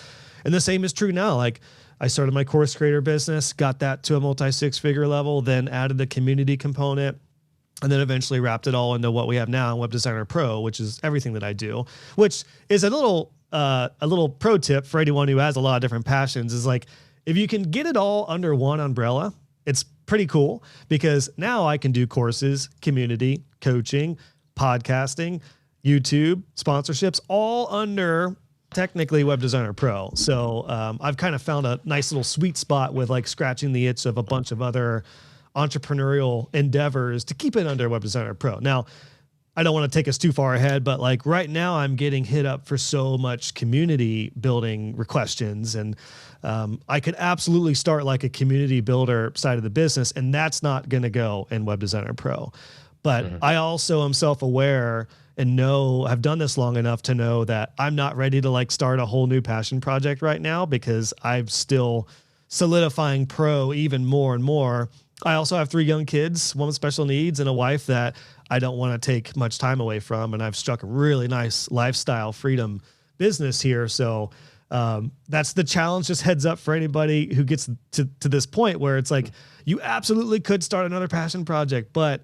And the same is true now. Like I started my course creator business, got that to a multi-6-figure level, then added the community component, and then eventually wrapped it all into what we have now in Web Designer Pro, which is everything that I do, which is a little pro tip for anyone who has a lot of different passions, is like, if you can get it all under one umbrella, it's pretty cool, because now I can do courses, community, coaching, podcasting, YouTube, sponsorships, all under technically Web Designer Pro. So I've kind of found a nice little sweet spot with like scratching the itch of a bunch of other entrepreneurial endeavors to keep it under Web Designer Pro. Now, I don't want to take us too far ahead, but like right now I'm getting hit up for so much community building questions, and I could absolutely start like a community builder side of the business, and that's not going to go in Web Designer Pro. But I also am self-aware and have done this long enough to know that I'm not ready to like start a whole new passion project right now, because I'm still solidifying Pro even more and more. I also have 3 young kids, one with special needs, and a wife that I don't want to take much time away from. And I've struck a really nice lifestyle freedom business here. So that's the challenge. Just heads up for anybody who gets to this point where it's like, you absolutely could start another passion project, but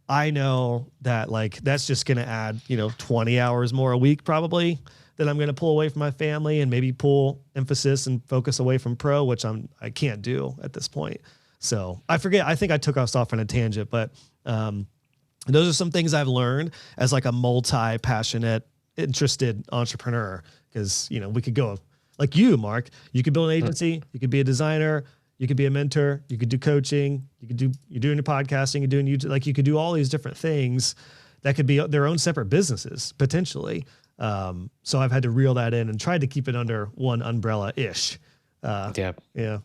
I know that like, that's just going to add, 20 hours more a week probably that I'm going to pull away from my family, and maybe pull emphasis and focus away from Pro, which I can't do at this point. So I forget, I think I took us off on a tangent, but those are some things I've learned as like a multi-passionate, interested entrepreneur. Because, we could go like you, Mark, you could build an agency, you could be a designer, you could be a mentor, you could do coaching, you're doing your podcasting, you're doing YouTube, like you could do all these different things that could be their own separate businesses potentially. So I've had to reel that in and tried to keep it under one umbrella ish. Yeah. Yeah.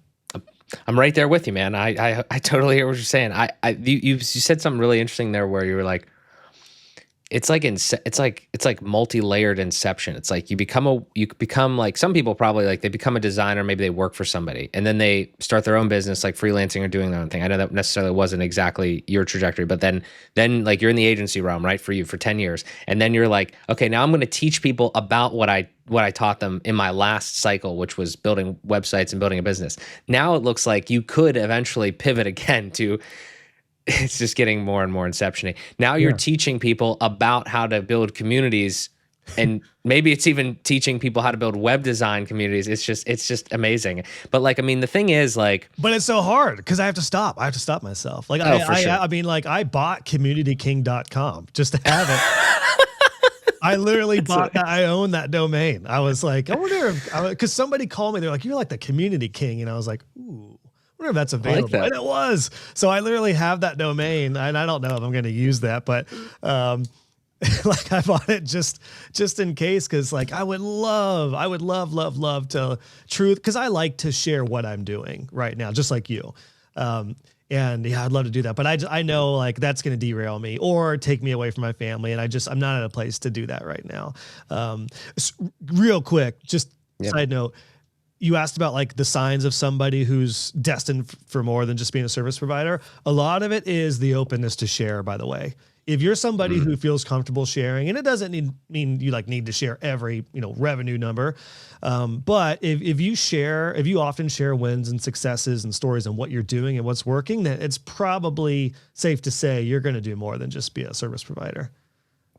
I'm right there with you, man. I totally hear what you're saying. You said something really interesting there where you were like, it's like multi-layered inception. It's like you become like, some people probably like they become a designer, maybe they work for somebody and then they start their own business, like freelancing or doing their own thing. I know that necessarily wasn't exactly your trajectory, but then like you're in the agency realm, right? For you for 10 years. And then you're like, okay, now I'm going to teach people about what I taught them in my last cycle, which was building websites and building a business. Now it looks like you could eventually pivot again to, it's just getting more and more inception-y. Now you're teaching people about how to build communities, and maybe it's even teaching people how to build web design communities. It's just amazing. But like, I mean, the thing is like, but it's so hard because I have to stop. I have to stop myself. Like, I mean, like I bought communityking.com just to have it. I literally bought that. I own that domain. I was like, I wonder if, because somebody called me, they're like, you're like the community king. And I was like, ooh, I wonder if that's available. Like that. And it was. So I literally have that domain, and I don't know if I'm going to use that, but like I bought it just in case, because like I would love to because I like to share what I'm doing right now, just like you. And yeah, I'd love to do that, but I know like that's going to derail me or take me away from my family, and I'm not in a place to do that right now. Real quick, just side note. You asked about like the signs of somebody who's destined for more than just being a service provider. A lot of it is the openness to share, by the way. If you're somebody who feels comfortable sharing, and it doesn't mean you like need to share every, revenue number. But if you often share wins and successes and stories and what you're doing and what's working, then it's probably safe to say you're going to do more than just be a service provider.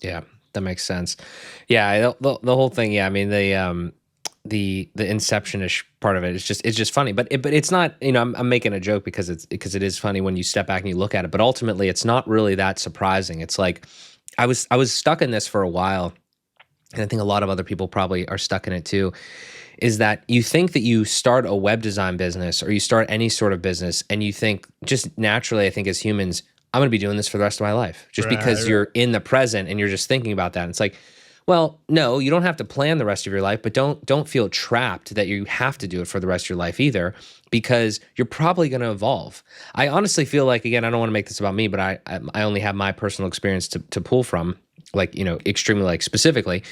Yeah, that makes sense. Yeah. The whole thing. Yeah. I mean, the inception-ish part of it is just funny, but it's not, I'm making a joke because it is funny when you step back and you look at it, but ultimately it's not really that surprising. It's like, I was stuck in this for a while, and I think a lot of other people probably are stuck in it too, is that you think that you start a web design business or you start any sort of business and you think just naturally, I think as humans, I'm going to be doing this for the rest of my life just because you're in the present and you're just thinking about that. And it's like, well, no, you don't have to plan the rest of your life, but don't feel trapped that you have to do it for the rest of your life either, because you're probably going to evolve. I honestly feel like, again, I don't want to make this about me, but I only have my personal experience to pull from, like, extremely like specifically.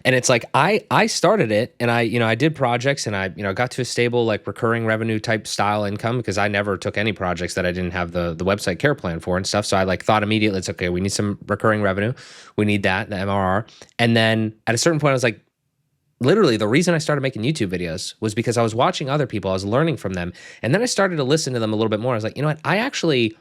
And it's like, I started it and I did projects and I got to a stable, like recurring revenue type style income, because I never took any projects that I didn't have the website care plan for and stuff. So I like thought immediately, it's okay, we need some recurring revenue. We need that, the MRR. And then at a certain point I was like, literally the reason I started making YouTube videos was because I was watching other people, I was learning from them. And then I started to listen to them a little bit more. I was like, you know what? I actually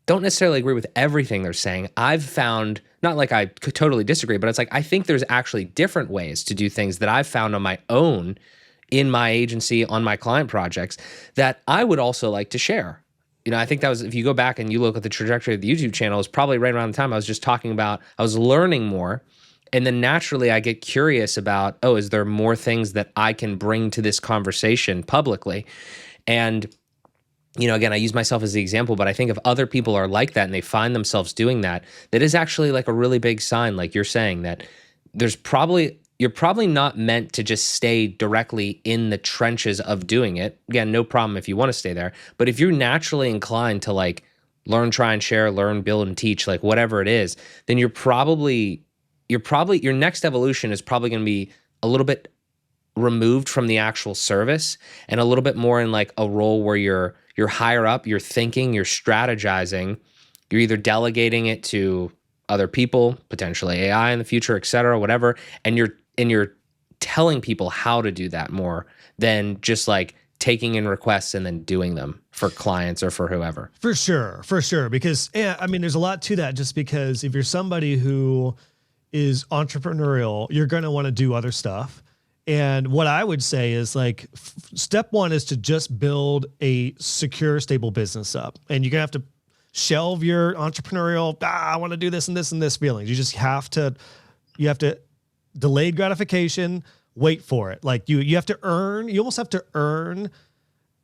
don't necessarily agree with everything they're saying. I've found, not like I could totally disagree, but it's like, I think there's actually different ways to do things that I've found on my own in my agency, on my client projects, that I would also like to share. I think that was, if you go back and you look at the trajectory of the YouTube channel, it's probably right around the time I was just talking about, I was learning more. And then naturally I get curious about, is there more things that I can bring to this conversation publicly? And again, I use myself as the example, but I think if other people are like that and they find themselves doing that, that is actually like a really big sign, like you're saying, that you're probably not meant to just stay directly in the trenches of doing it. Again, no problem if you want to stay there, but if you're naturally inclined to like learn, try and share, learn, build and teach, like whatever it is, then your next evolution is probably going to be a little bit removed from the actual service and a little bit more in like a role where you're higher up, you're thinking, you're strategizing, you're either delegating it to other people, potentially AI in the future, et cetera, whatever. And you're telling people how to do that more than just like taking in requests and then doing them for clients or for whoever. For sure. Because I mean, there's a lot to that, just because if you're somebody who is entrepreneurial, you're going to want to do other stuff. And what I would say is like, step one is to just build a secure, stable business up. And you're going to have to shelve your entrepreneurial, I want to do this and this and this feelings. You have to delayed gratification, wait for it. Like you almost have to earn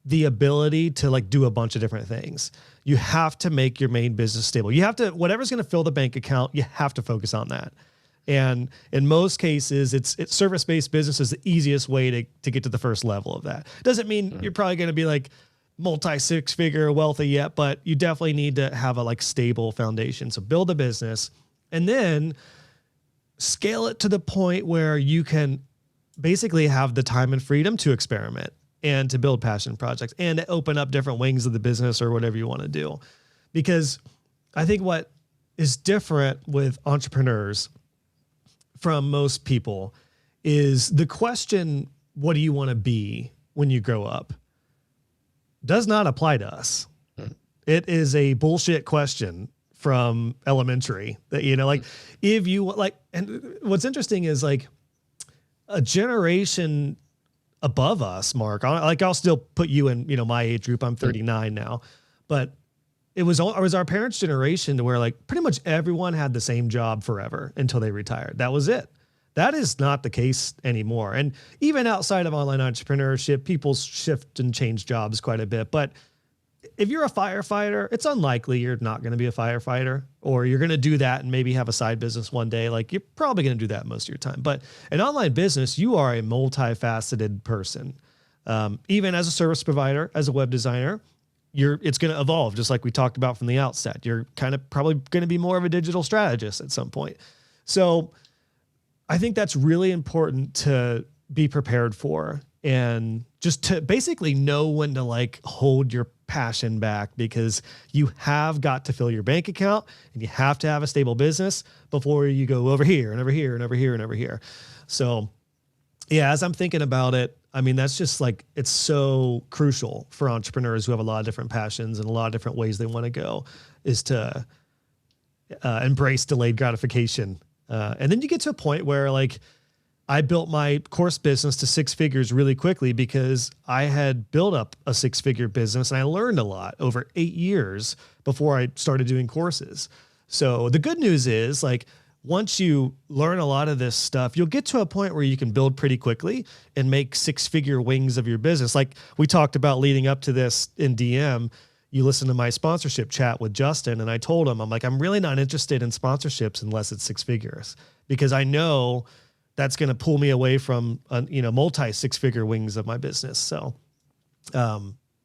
the ability to like do a bunch of different things. You have to make your main business stable. You have to, whatever's going to fill the bank account, you have to focus on that. And in most cases, it's service-based business is the easiest way to get to the first level of that. Doesn't mean you're probably going to be like multi-six-figure wealthy yet, but you definitely need to have a like stable foundation. So build a business and then scale it to the point where you can basically have the time and freedom to experiment and to build passion projects and to open up different wings of the business or whatever you want to do. Because I think what is different with entrepreneurs from most people is the question, what do you want to be when you grow up, does not apply to us. It is a bullshit question from elementary that, like if you like, and what's interesting is like a generation above us, Mark, I'll still put you in, my age group. I'm 39 now, but it was our parents' generation to where like pretty much everyone had the same job forever until they retired. That was it. That is not the case anymore. And even outside of online entrepreneurship, people shift and change jobs quite a bit. But if you're a firefighter, it's unlikely you're not going to be a firefighter, or you're going to do that and maybe have a side business one day. Like you're probably going to do that most of your time. But in online business, you are a multifaceted person. Even as a service provider, as a web designer, it's going to evolve, just like we talked about from the outset. You're kind of probably going to be more of a digital strategist at some point. So I think that's really important to be prepared for, and just to basically know when to like hold your passion back, because you have got to fill your bank account and you have to have a stable business before you go over here and over here and over here and over here. So yeah, as I'm thinking about it, I mean, that's just like, it's so crucial for entrepreneurs who have a lot of different passions and a lot of different ways they want to go, is to embrace delayed gratification. And then you get to a point where like I built my course business to 6 figures really quickly because I had built up a 6-figure business and I learned a lot over 8 years before I started doing courses. So the good news is like, once you learn a lot of this stuff, you'll get to a point where you can build pretty quickly and make 6-figure wings of your business. Like we talked about leading up to this in DM, you listen to my sponsorship chat with Justin, and I told him, I'm like, I'm really not interested in sponsorships unless it's 6 figures, because I know that's going to pull me away from, multi 6-figure wings of my business. So,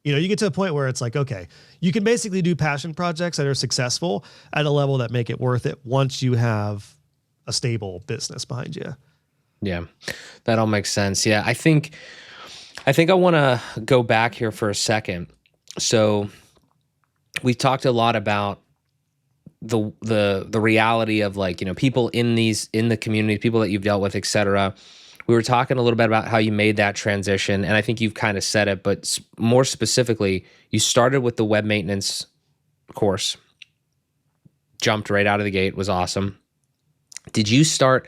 you get to a point where it's like, okay, you can basically do passion projects that are successful at a level that make it worth it once you have a stable business behind you. Yeah, that all makes sense. Yeah, I think I want to go back here for a second. So we talked a lot about the reality of like, people in the community, people that you've dealt with, et cetera. We were talking a little bit about how you made that transition, and I think you've kind of said it, but more specifically, you started with the web maintenance course, jumped right out of the gate, was awesome. Did you start,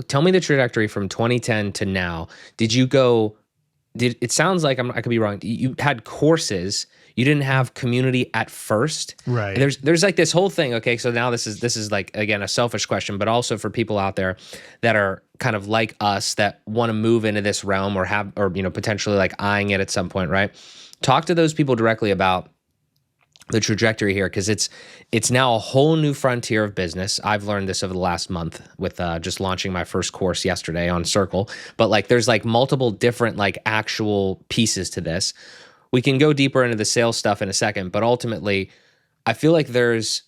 tell me the trajectory from 2010 to now. It sounds like I could be wrong. You had courses, you didn't have community at first. Right. There's like this whole thing. Okay. So now this is like, again, a selfish question, but also for people out there that are kind of like us that want to move into this realm or potentially like eyeing it at some point, right? Talk to those people directly about the trajectory here, because it's now a whole new frontier of business. I've learned this over the last month with just launching my first course yesterday on Circle. But like there's like multiple different like actual pieces to this. We can go deeper into the sales stuff in a second, but ultimately, I feel like there's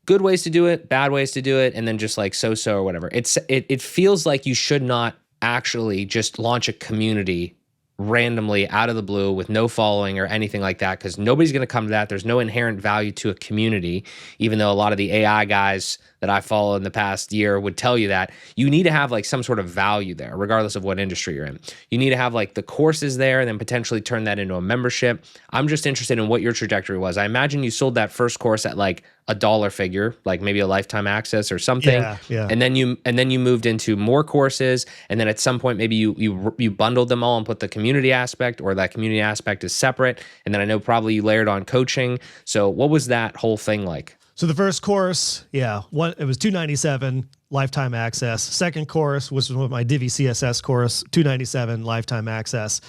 good ways to do it, bad ways to do it, and then just like so or whatever. It feels like you should not actually just launch a community randomly out of the blue with no following or anything like that, because nobody's going to come to that. There's no inherent value to a community, even though a lot of the AI guys that I follow in the past year would tell you that. You need to have like some sort of value there, regardless of what industry you're in. You need to have like the courses there and then potentially turn that into a membership. I'm just interested in what your trajectory was. I imagine you sold that first course at like a dollar figure, like maybe a lifetime access or something. Yeah. And then you moved into more courses, and then at some point maybe you bundled them all and put the community aspect, or that community aspect is separate. And then I know probably you layered on coaching. So what was that whole thing like? So the first course, it was $297 lifetime access. Second course was my Divi CSS course, $297 lifetime access.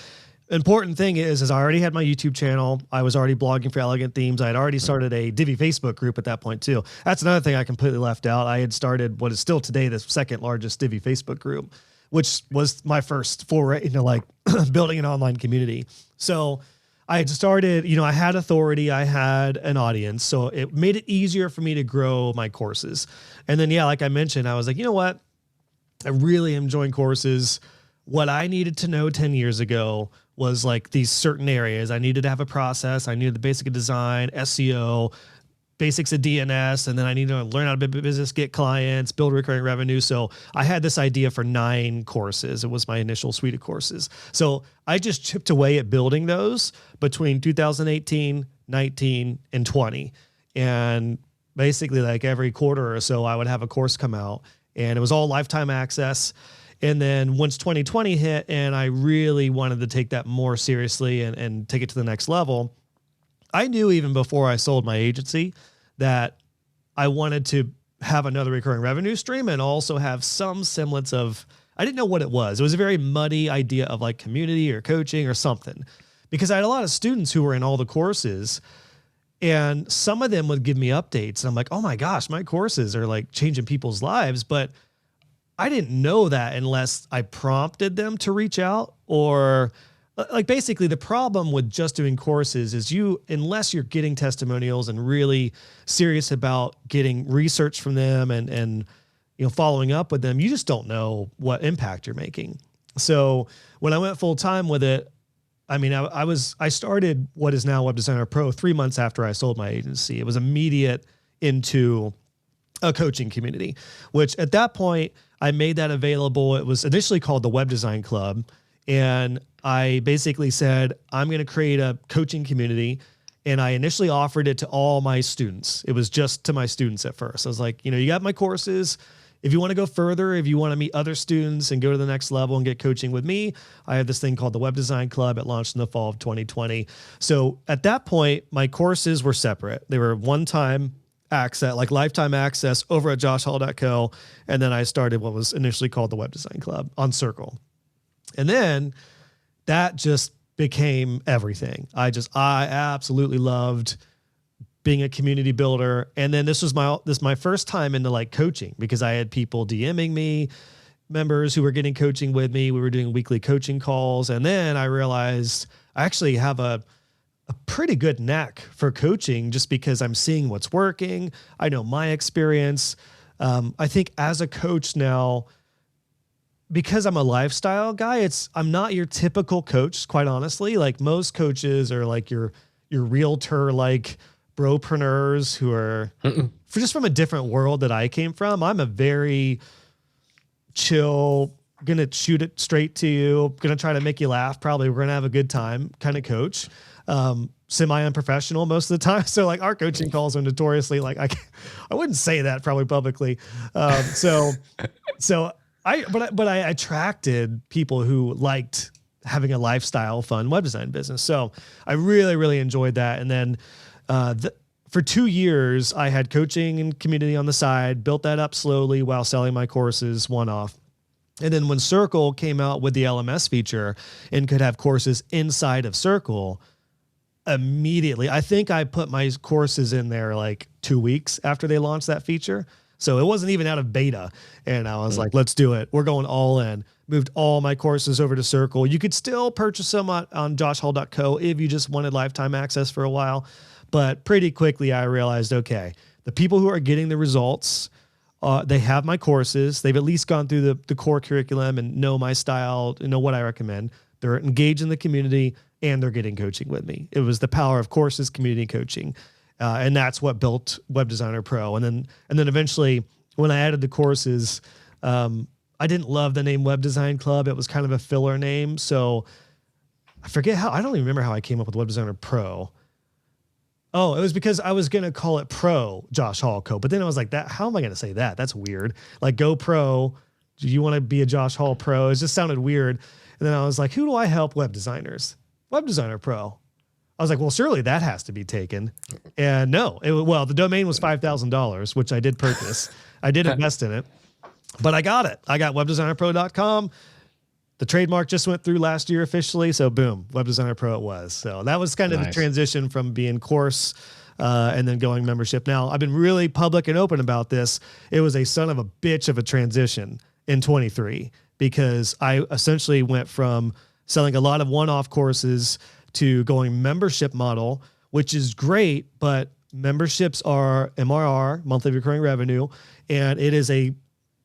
important thing is I already had my YouTube channel. I was already blogging for Elegant Themes. I had already started a Divi Facebook group at that point too. That's another thing I completely left out. I had started what is still today the second largest Divi Facebook group, which was my first foray into like building an online community. So I had started, I had authority, I had an audience. So it made it easier for me to grow my courses. And then, like I mentioned, I was like, you know what? I really am enjoying courses. What I needed to know 10 years ago was like these certain areas. I needed to have a process. I needed the basic of design, SEO, basics of DNS, and then I needed to learn how to build business, get clients, build recurring revenue. So I had this idea for 9 courses. It was my initial suite of courses. So I just chipped away at building those between 2018, 19, and 20. And basically like every quarter or so, I would have a course come out, and it was all lifetime access. And then once 2020 hit and I really wanted to take that more seriously and take it to the next level, I knew even before I sold my agency that I wanted to have another recurring revenue stream and also have some semblance of, I didn't know what it was. It was a very muddy idea of like community or coaching or something, because I had a lot of students who were in all the courses, and some of them would give me updates. And I'm like, oh my gosh, my courses are like changing people's lives. But I didn't know that unless I prompted them to reach out. Or like basically the problem with just doing courses is unless you're getting testimonials and really serious about getting research from them and following up with them, you just don't know what impact you're making. So when I went full time with it, I started what is now Web Designer Pro 3 months after I sold my agency. It was immediate into a coaching community, which at that point I made that available. It was initially called the Web Design Club. And I basically said, I'm going to create a coaching community. And I initially offered it to all my students. It was just to my students at first. I was like, you got my courses. If you want to go further, if you want to meet other students and go to the next level and get coaching with me, I have this thing called the Web Design Club. It launched in the fall of 2020. So at that point, my courses were separate. They were one-time access, like lifetime access over at joshhall.co. And then I started what was initially called the Web Design Club on Circle. And then that just became everything. I absolutely loved being a community builder. And then this was my first time into like coaching, because I had people DMing me, members who were getting coaching with me. We were doing weekly coaching calls. And then I realized I actually have a pretty good knack for coaching, just because I'm seeing what's working. I know my experience. I think as a coach now, because I'm a lifestyle guy, I'm not your typical coach, quite honestly. Like most coaches are like your realtor, like bropreneurs who are just from a different world that I came from. I'm a very chill, gonna shoot it straight to you, gonna try to make you laugh. Probably we're gonna have a good time kind of coach. Semi-unprofessional most of the time. So like our coaching calls are notoriously like, I wouldn't say that probably publicly. But I attracted people who liked having a lifestyle, fun web design business. So I really, really enjoyed that. And then for 2 years, I had coaching and community on the side, built that up slowly while selling my courses one-off. And then when Circle came out with the LMS feature and could have courses inside of Circle, immediately, I think I put my courses in there like 2 weeks after they launched that feature. So it wasn't even out of beta. And I was like, let's do it. We're going all in. Moved all my courses over to Circle. You could still purchase them on joshhall.co if you just wanted lifetime access for a while. But pretty quickly I realized, okay, the people who are getting the results, they have my courses. They've at least gone through the core curriculum and know my style, know what I recommend. They're engaged in the community and they're getting coaching with me. It was the power of courses, community, coaching. And that's what built Web Designer Pro. And then eventually when I added the courses, I didn't love the name Web Design Club. It was kind of a filler name. So I don't even remember how I came up with Web Designer Pro. Oh, it was because I was going to call it Pro Josh Hall Co. But then I was like, how am I going to say that? That's weird. Like Go Pro. Do you want to be a Josh Hall Pro? It just sounded weird. And then I was like, who do I help web designers? Web Designer Pro. I was like, well, surely that has to be taken. And no, the domain was $5,000, which I did purchase. I did invest in it, but I got it. I got webdesignerpro.com. The trademark just went through last year officially. So boom, Web Designer Pro it was. So that was kind of the transition from being course and then going membership. Now, I've been really public and open about this. It was a son of a bitch of a transition in 23 because I essentially went from selling a lot of one-off courses to going membership model, which is great, but memberships are MRR, monthly recurring revenue, and it is a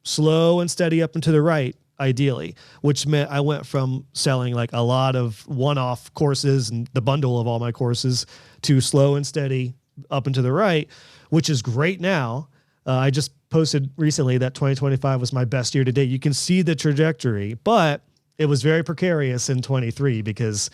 slow and steady up and to the right, ideally, which meant I went from selling like a lot of one-off courses and the bundle of all my courses to slow and steady up and to the right, which is great now. I just posted recently that 2025 was my best year to date. You can see the trajectory, but it was very precarious in 23 because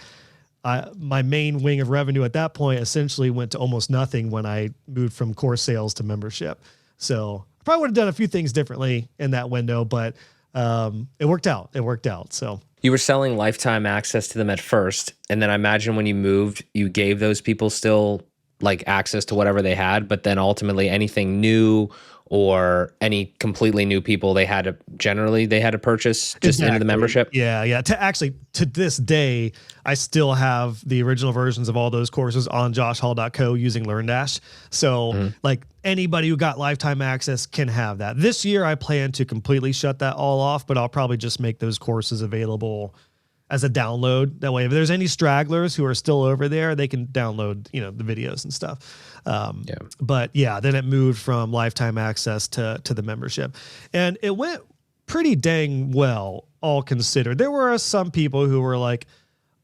my main wing of revenue at that point essentially went to almost nothing when I moved from course sales to membership. So I probably would have done a few things differently in that window, but it worked out. It worked out. So you were selling lifetime access to them at first. And then I imagine when you moved, you gave those people still like access to whatever they had, but then ultimately anything new or any completely new people they had to purchase just into the membership. Yeah. To this day, I still have the original versions of all those courses on joshhall.co using LearnDash. So like anybody who got lifetime access can have that. This year, I plan to completely shut that all off, but I'll probably just make those courses available as a download. That way, if there's any stragglers who are still over there, they can download, the videos and stuff. But yeah, then it moved from lifetime access to the membership, and it went pretty dang well, all considered. There were some people who were like,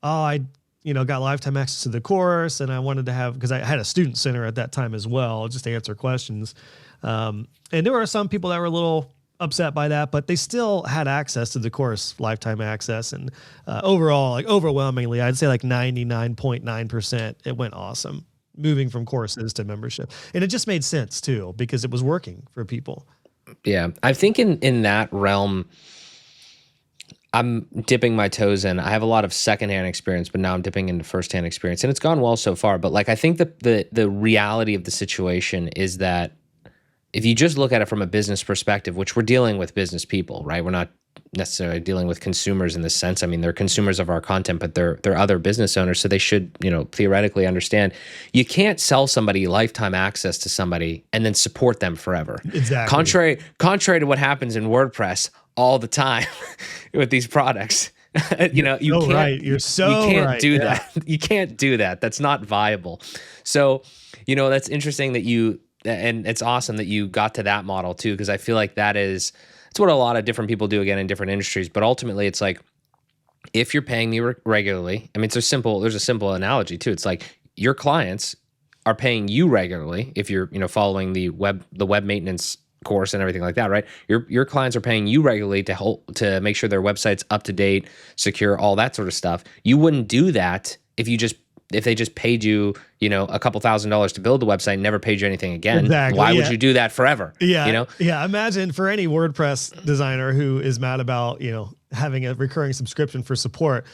oh, I got lifetime access to the course, and I wanted to have, because I had a student center at that time as well, just to answer questions. And there were some people that were a little upset by that, but they still had access to the course, lifetime access. And overall, like overwhelmingly, I'd say like 99.9%, it went awesome moving from courses to membership. And it just made sense too, because it was working for people. Yeah. I think in that realm, I'm dipping my toes in. I have a lot of secondhand experience, but now I'm dipping into firsthand experience, and it's gone well so far. But like, I think the reality of the situation is that if you just look at it from a business perspective, which we're dealing with business people, right? We're not necessarily dealing with consumers in this sense. I mean, they're consumers of our content, but they're other business owners, so they should, theoretically understand. You can't sell somebody lifetime access to somebody and then support them forever. Exactly. Contrary to what happens in WordPress all the time with these products. You can't. Right. You're so you can't right. do that. You can't do that. That's not viable. So, that's interesting that and it's awesome that you got to that model too, because I feel like it's what a lot of different people do, again, in different industries. But ultimately, it's like, if you're paying me regularly, I mean, there's a simple analogy too. It's like your clients are paying you regularly if you're, following the web maintenance course and everything like that, right? Your clients are paying you regularly to make sure their website's up to date, secure, all that sort of stuff. You wouldn't do that if they just paid you, a couple $1,000s to build the website and never paid you anything again. Exactly. Why would you do that forever? Yeah. Yeah. Imagine for any WordPress designer who is mad about, having a recurring subscription for support.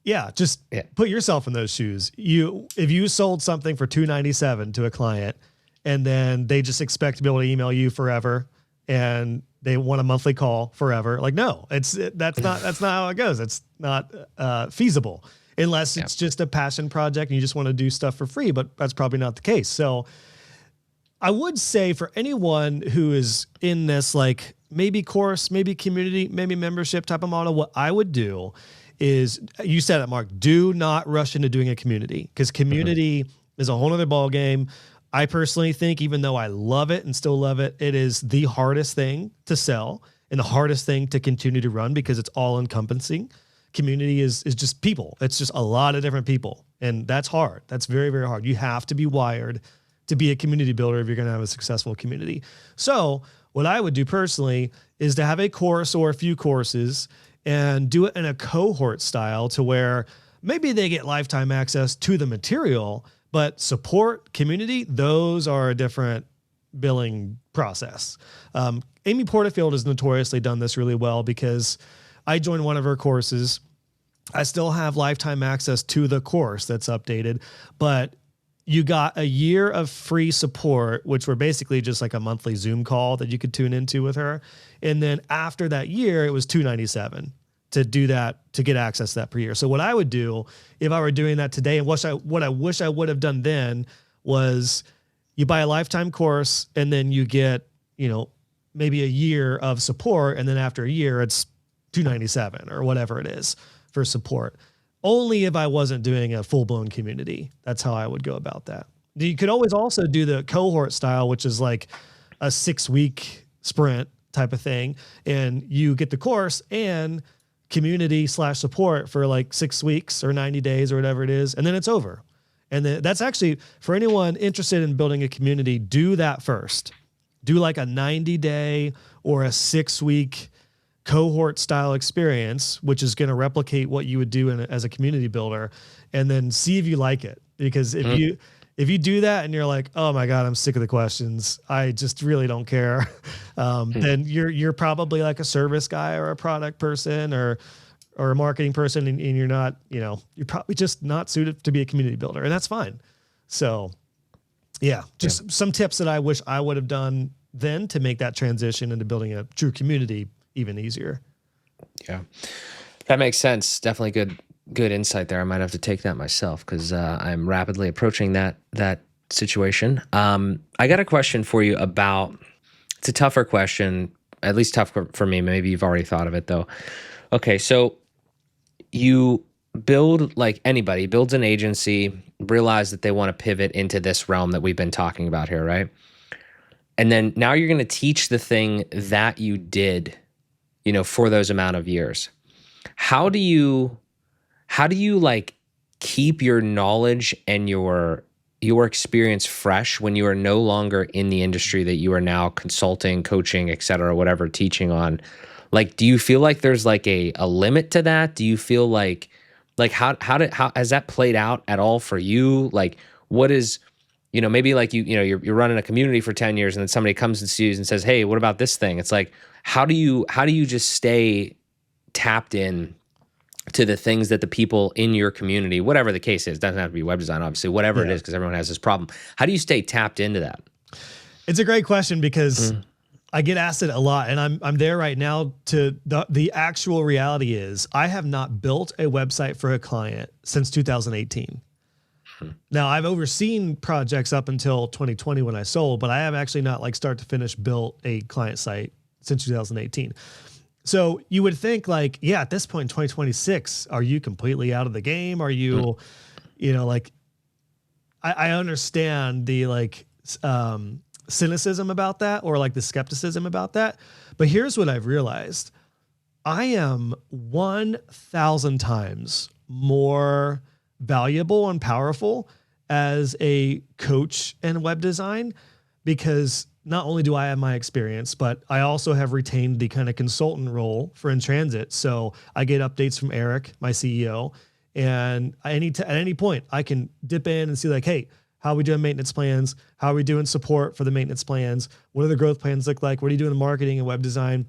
Yeah. Just put yourself in those shoes. If you sold something for $297 to a client and then they just expect to be able to email you forever and they want a monthly call forever. Like, no, that's not how it goes. It's not feasible. Unless it's just a passion project and you just want to do stuff for free, but that's probably not the case. So I would say for anyone who is in this, like maybe course, maybe community, maybe membership type of model, what I would do is, you said it, Mark, do not rush into doing a community, because community is a whole other ball game. I personally think, even though I love it and still love it, it is the hardest thing to sell and the hardest thing to continue to run, because it's all encompassing. Community is just people. It's just a lot of different people. And that's hard. That's very, very hard. You have to be wired to be a community builder if you're going to have a successful community. So what I would do personally is to have a course or a few courses and do it in a cohort style, to where maybe they get lifetime access to the material, but support, community, those are a different billing process. Amy Porterfield has notoriously done this really well, because I joined one of her courses. I still have lifetime access to the course that's updated, but you got a year of free support, which were basically just like a monthly Zoom call that you could tune into with her. And then after that year, it was $297 to do that, to get access to that per year. So what I would do if I were doing that today, and what I wish I would have done then, was you buy a lifetime course and then you get, maybe a year of support. And then after a year, it's $297 or whatever it is for support. Only if I wasn't doing a full blown community. That's how I would go about that. You could always also do the cohort style, which is like a 6-week sprint type of thing. And you get the course and community/support for like 6 weeks or 90 days or whatever it is. And then it's over. And then that's actually, for anyone interested in building a community, do that first. Do like a 90-day or a 6-week cohort style experience, which is going to replicate what you would do as a community builder, and then see if you like it. Because if you do that and you're like, oh my God, I'm sick of the questions, I just really don't care, then you're probably like a service guy or a product person or a marketing person, and you're not, you're probably just not suited to be a community builder, and that's fine. So yeah, just some tips that I wish I would have done then to make that transition into building a true community even easier. Yeah, that makes sense. Definitely good insight there. I might have to take that myself because I'm rapidly approaching that situation. I got a question for you about, it's a tougher question, at least tough for me. Maybe you've already thought of it though. Okay, so you build, like anybody builds an agency, realize that they want to pivot into this realm that we've been talking about here, right? And then now you're going to teach the thing that you did, for those amount of years. How do you like keep your knowledge and your experience fresh when you are no longer in the industry that you are now consulting, coaching, et cetera, whatever, teaching on? Like, do you feel like there's like a limit to that? Do you feel like how has that played out at all for you? Like, what is, maybe like you're running a community for 10 years and then somebody comes and sees and says, hey, what about this thing? It's like, how do you just stay tapped in to the things that the people in your community, whatever the case is, doesn't have to be web design, obviously, whatever it is, because everyone has this problem. How do you stay tapped into that? It's a great question because I get asked it a lot, and I'm there right now. To the actual reality is I have not built a website for a client since 2018. Now I've overseen projects up until 2020 when I sold, but I have actually not like start to finish built a client site since 2018. So you would think like, yeah, at this point in 2026, are you completely out of the game? Are you, like, I understand the like cynicism about that, or like the skepticism about that. But here's what I've realized. I am 1,000 times more valuable and powerful as a coach in web design, because not only do I have my experience, but I also have retained the kind of consultant role for In Transit. So I get updates from Eric, my CEO, and at any point I can dip in and see like, hey, how are we doing maintenance plans? How are we doing support for the maintenance plans? What do the growth plans look like? What are you doing in marketing and web design?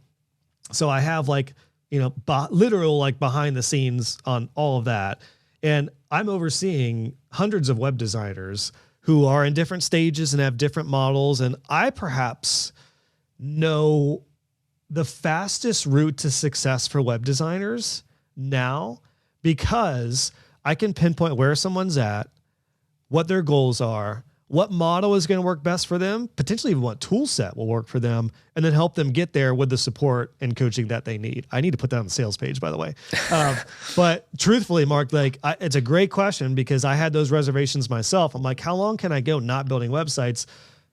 So I have like, literal like behind the scenes on all of that. And I'm overseeing hundreds of web designers who are in different stages and have different models. And I perhaps know the fastest route to success for web designers now, because I can pinpoint where someone's at, what their goals are, what model is going to work best for them, potentially even what tool set will work for them, and then help them get there with the support and coaching that they need. I need to put that on the sales page, by the way. But truthfully, Mark, it's a great question, because I had those reservations myself. I'm like, how long can I go not building websites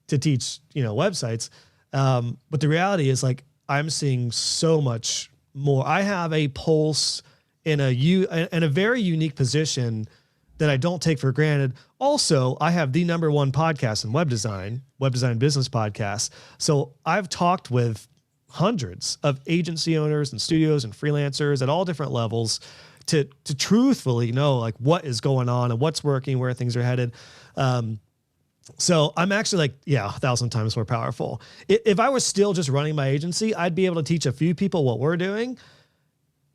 to teach, websites? But the reality is like, I'm seeing so much more. I have a pulse in a very unique position that I don't take for granted. Also, I have the #1 podcast in web design business podcast. So I've talked with hundreds of agency owners and studios and freelancers at all different levels to truthfully know like what is going on and what's working, where things are headed. So I'm actually like, 1,000 times more powerful. If I was still just running my agency, I'd be able to teach a few people what we're doing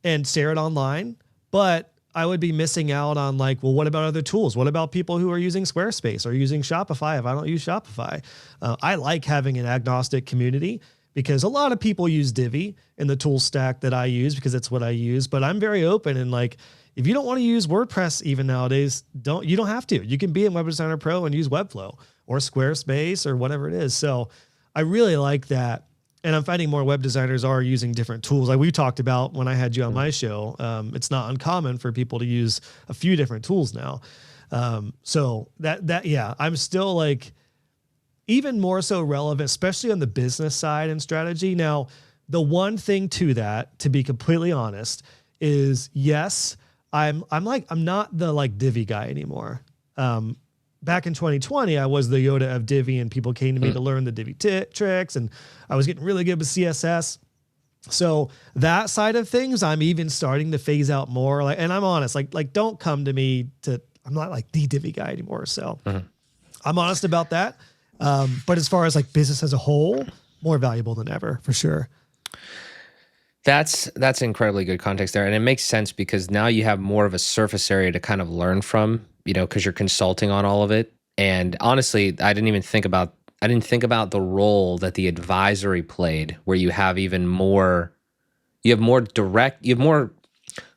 and share it online. But I would be missing out on like, well, what about other tools? What about people who are using Squarespace or using Shopify if I don't use Shopify? I like having an agnostic community, because a lot of people use Divi in the tool stack that I use because it's what I use. But I'm very open, and like, if you don't want to use WordPress even nowadays, you don't have to. You can be in Web Designer Pro and use Webflow or Squarespace or whatever it is. So I really like that. And I'm finding more web designers are using different tools. Like we talked about when I had you on my show, it's not uncommon for people to use a few different tools now. So yeah, I'm still like even more so relevant, especially on the business side and strategy. Now, the one thing to that, to be completely honest, is yes, I'm not the like Divi guy anymore. Back in 2020, I was the Yoda of Divi, and people came to me to learn the Divi tricks, and I was getting really good with CSS. So that side of things, I'm even starting to phase out more. Like, and I'm honest, like don't come to me I'm not like the Divi guy anymore. So I'm honest about that. But as far as like business as a whole, more valuable than ever, for sure. That's incredibly good context there. And it makes sense because now you have more of a surface area to kind of learn from, because you're consulting on all of it. And honestly, I didn't think about the role that the advisory played, where you have more direct,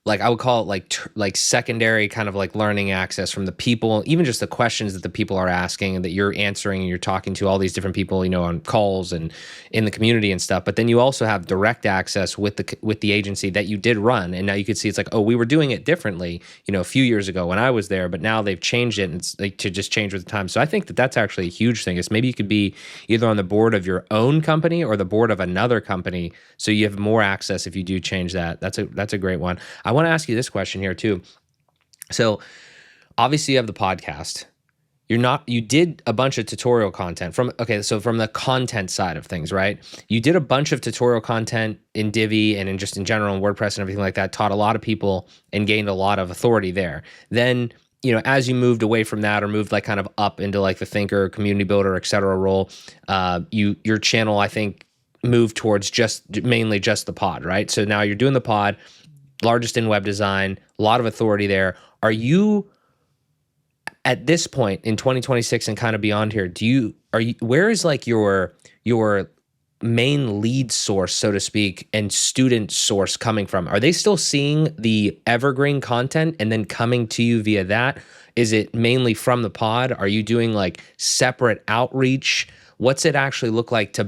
like I would call it like secondary kind of like learning access from the people, even just the questions that the people are asking and that you're answering, and you're talking to all these different people, on calls and in the community and stuff. But then you also have direct access with the agency that you did run. And now you could see it's like, oh, we were doing it differently, a few years ago when I was there, but now they've changed it, and it's like to just change with the time. So I think that that's actually a huge thing. Is maybe you could be either on the board of your own company or the board of another company, so you have more access if you do change that. That's a great one. I want to ask you this question here too. So obviously you have the podcast. You did a bunch of tutorial content from the content side of things, right? You did a bunch of tutorial content in Divi and just in general in WordPress and everything like that, taught a lot of people and gained a lot of authority there. Then, as you moved away from that or moved like kind of up into like the thinker, community builder, et cetera role, your channel, I think, moved towards mainly just the pod, right? So now you're doing the pod, largest in web design, a lot of authority there. Are you at this point in 2026 and kind of beyond here, where is like your main lead source, so to speak, and student source coming from? Are they still seeing the evergreen content and then coming to you via that? Is it mainly from the pod? Are you doing like separate outreach? What's it actually look like to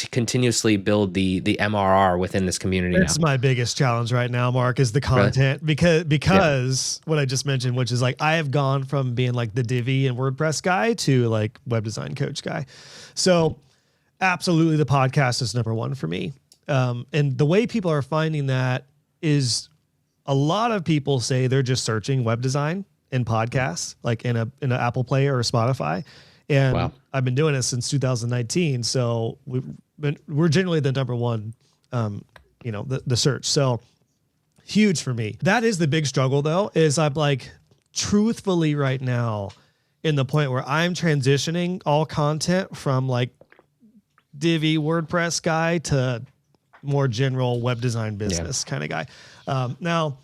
continuously build the MRR within this community? That's my biggest challenge right now, Mark, is the content. Really? Because what I just mentioned, which is like I have gone from being like the Divi and WordPress guy to like web design coach guy. So absolutely the podcast is number one for me. And the way people are finding that is a lot of people say they're just searching web design in podcasts, like in an Apple Play or a Spotify. And wow. I've been doing it since 2019. So we're generally the number one, the search. So huge for me. That is the big struggle though, is I'm like truthfully right now in the point where I'm transitioning all content from like Divi WordPress guy to more general web design business kind of guy. Now,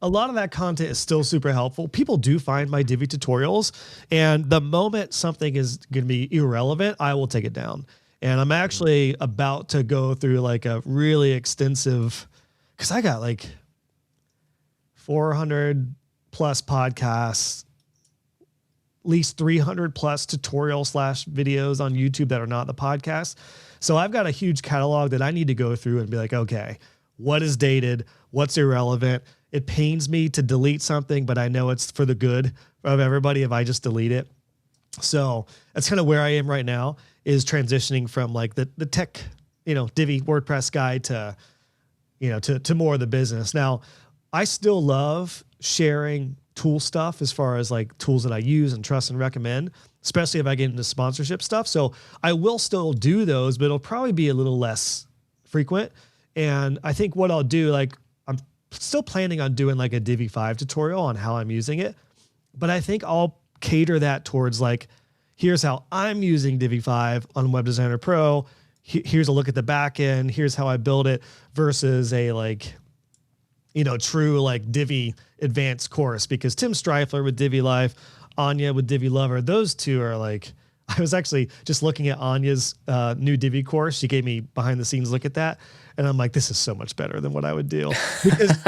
a lot of that content is still super helpful. People do find my Divi tutorials, and the moment something is going to be irrelevant, I will take it down. And I'm actually about to go through like a really extensive, because I got like 400 plus podcasts, at least 300 plus tutorial/videos on YouTube that are not the podcast. So I've got a huge catalog that I need to go through and be like, okay, what is dated? What's irrelevant? It pains me to delete something, but I know it's for the good of everybody if I just delete it. So that's kind of where I am right now, is transitioning from like the tech, Divi WordPress guy to more of the business. Now, I still love sharing tool stuff as far as like tools that I use and trust and recommend, especially if I get into sponsorship stuff. So I will still do those, but it'll probably be a little less frequent. And I think what I'll do, like I'm still planning on doing like a Divi 5 tutorial on how I'm using it, but I think I'll cater that towards like, here's how I'm using Divi 5 on Web Designer Pro. Here's a look at the back end. Here's how I build it, versus a like, true like Divi advanced course, because Tim Streifler with Divi Life, Anya with Divi Lover, those two are like, I was actually just looking at Anya's new Divi course. She gave me behind the scenes look at that. And I'm like, this is so much better than what I would do, because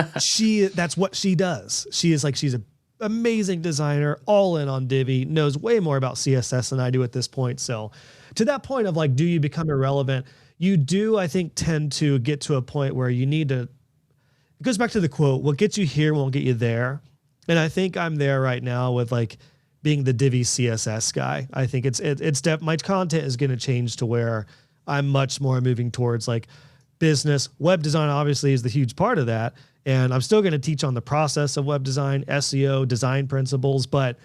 that's what she does. She's an amazing designer, all in on Divi, knows way more about CSS than I do at this point. So to that point of like, do you become irrelevant? You do, I think, tend to get to a point where you need to, it goes back to the quote, what gets you here won't get you there. And I think I'm there right now with like being the Divi CSS guy. I think my content is going to change to where I'm much more moving towards like business. Web design obviously is the huge part of that. And I'm still going to teach on the process of web design, SEO, design principles, but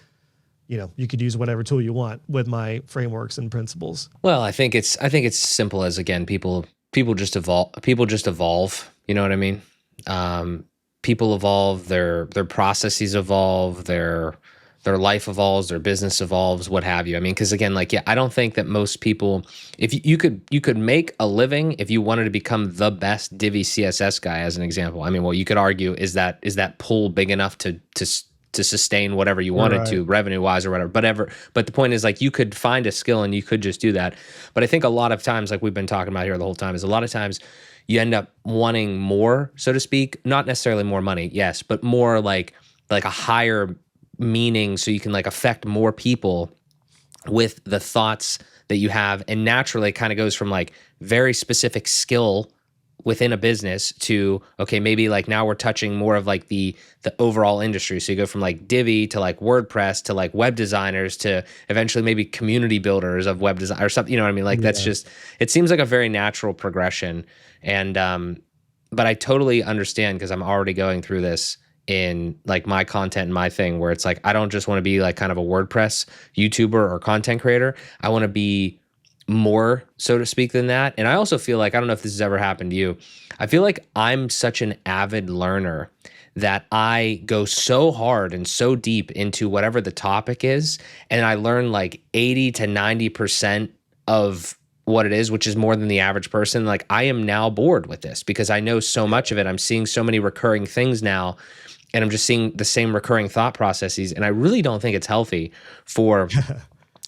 you could use whatever tool you want with my frameworks and principles. Well, I think it's simple as, again, people just evolve. You know what I mean? People evolve, their processes evolve, their life evolves, their business evolves, what have you. I mean, because again, like, yeah, I don't think that most people, if you could make a living if you wanted to become the best Divi CSS guy, as an example. I mean, what you could argue is that pool big enough to sustain whatever you wanted to, revenue wise or whatever. But the point is, like, you could find a skill and you could just do that. But I think a lot of times, like we've been talking about here the whole time, is a lot of times you end up wanting more, so to speak, not necessarily more money, yes, but more like a higher meaning, so you can like affect more people with the thoughts that you have. And naturally it kind of goes from like very specific skill within a business to, okay, maybe like now we're touching more of like the overall industry. So you go from like Divi to like WordPress to like web designers to eventually maybe community builders of web design or something, you know what I mean? Like that's just, it seems like a very natural progression. And, but I totally understand, because I'm already going through this in like my content and my thing, where it's like, I don't just want to be like kind of a WordPress YouTuber or content creator. I want to be more, so to speak, than that. And I also feel like, I don't know if this has ever happened to you, I feel like I'm such an avid learner that I go so hard and so deep into whatever the topic is, and I learn like 80 to 90% of what it is, which is more than the average person. Like, I am now bored with this because I know so much of it. I'm seeing so many recurring things now, and I'm just seeing the same recurring thought processes. And I really don't think it's healthy for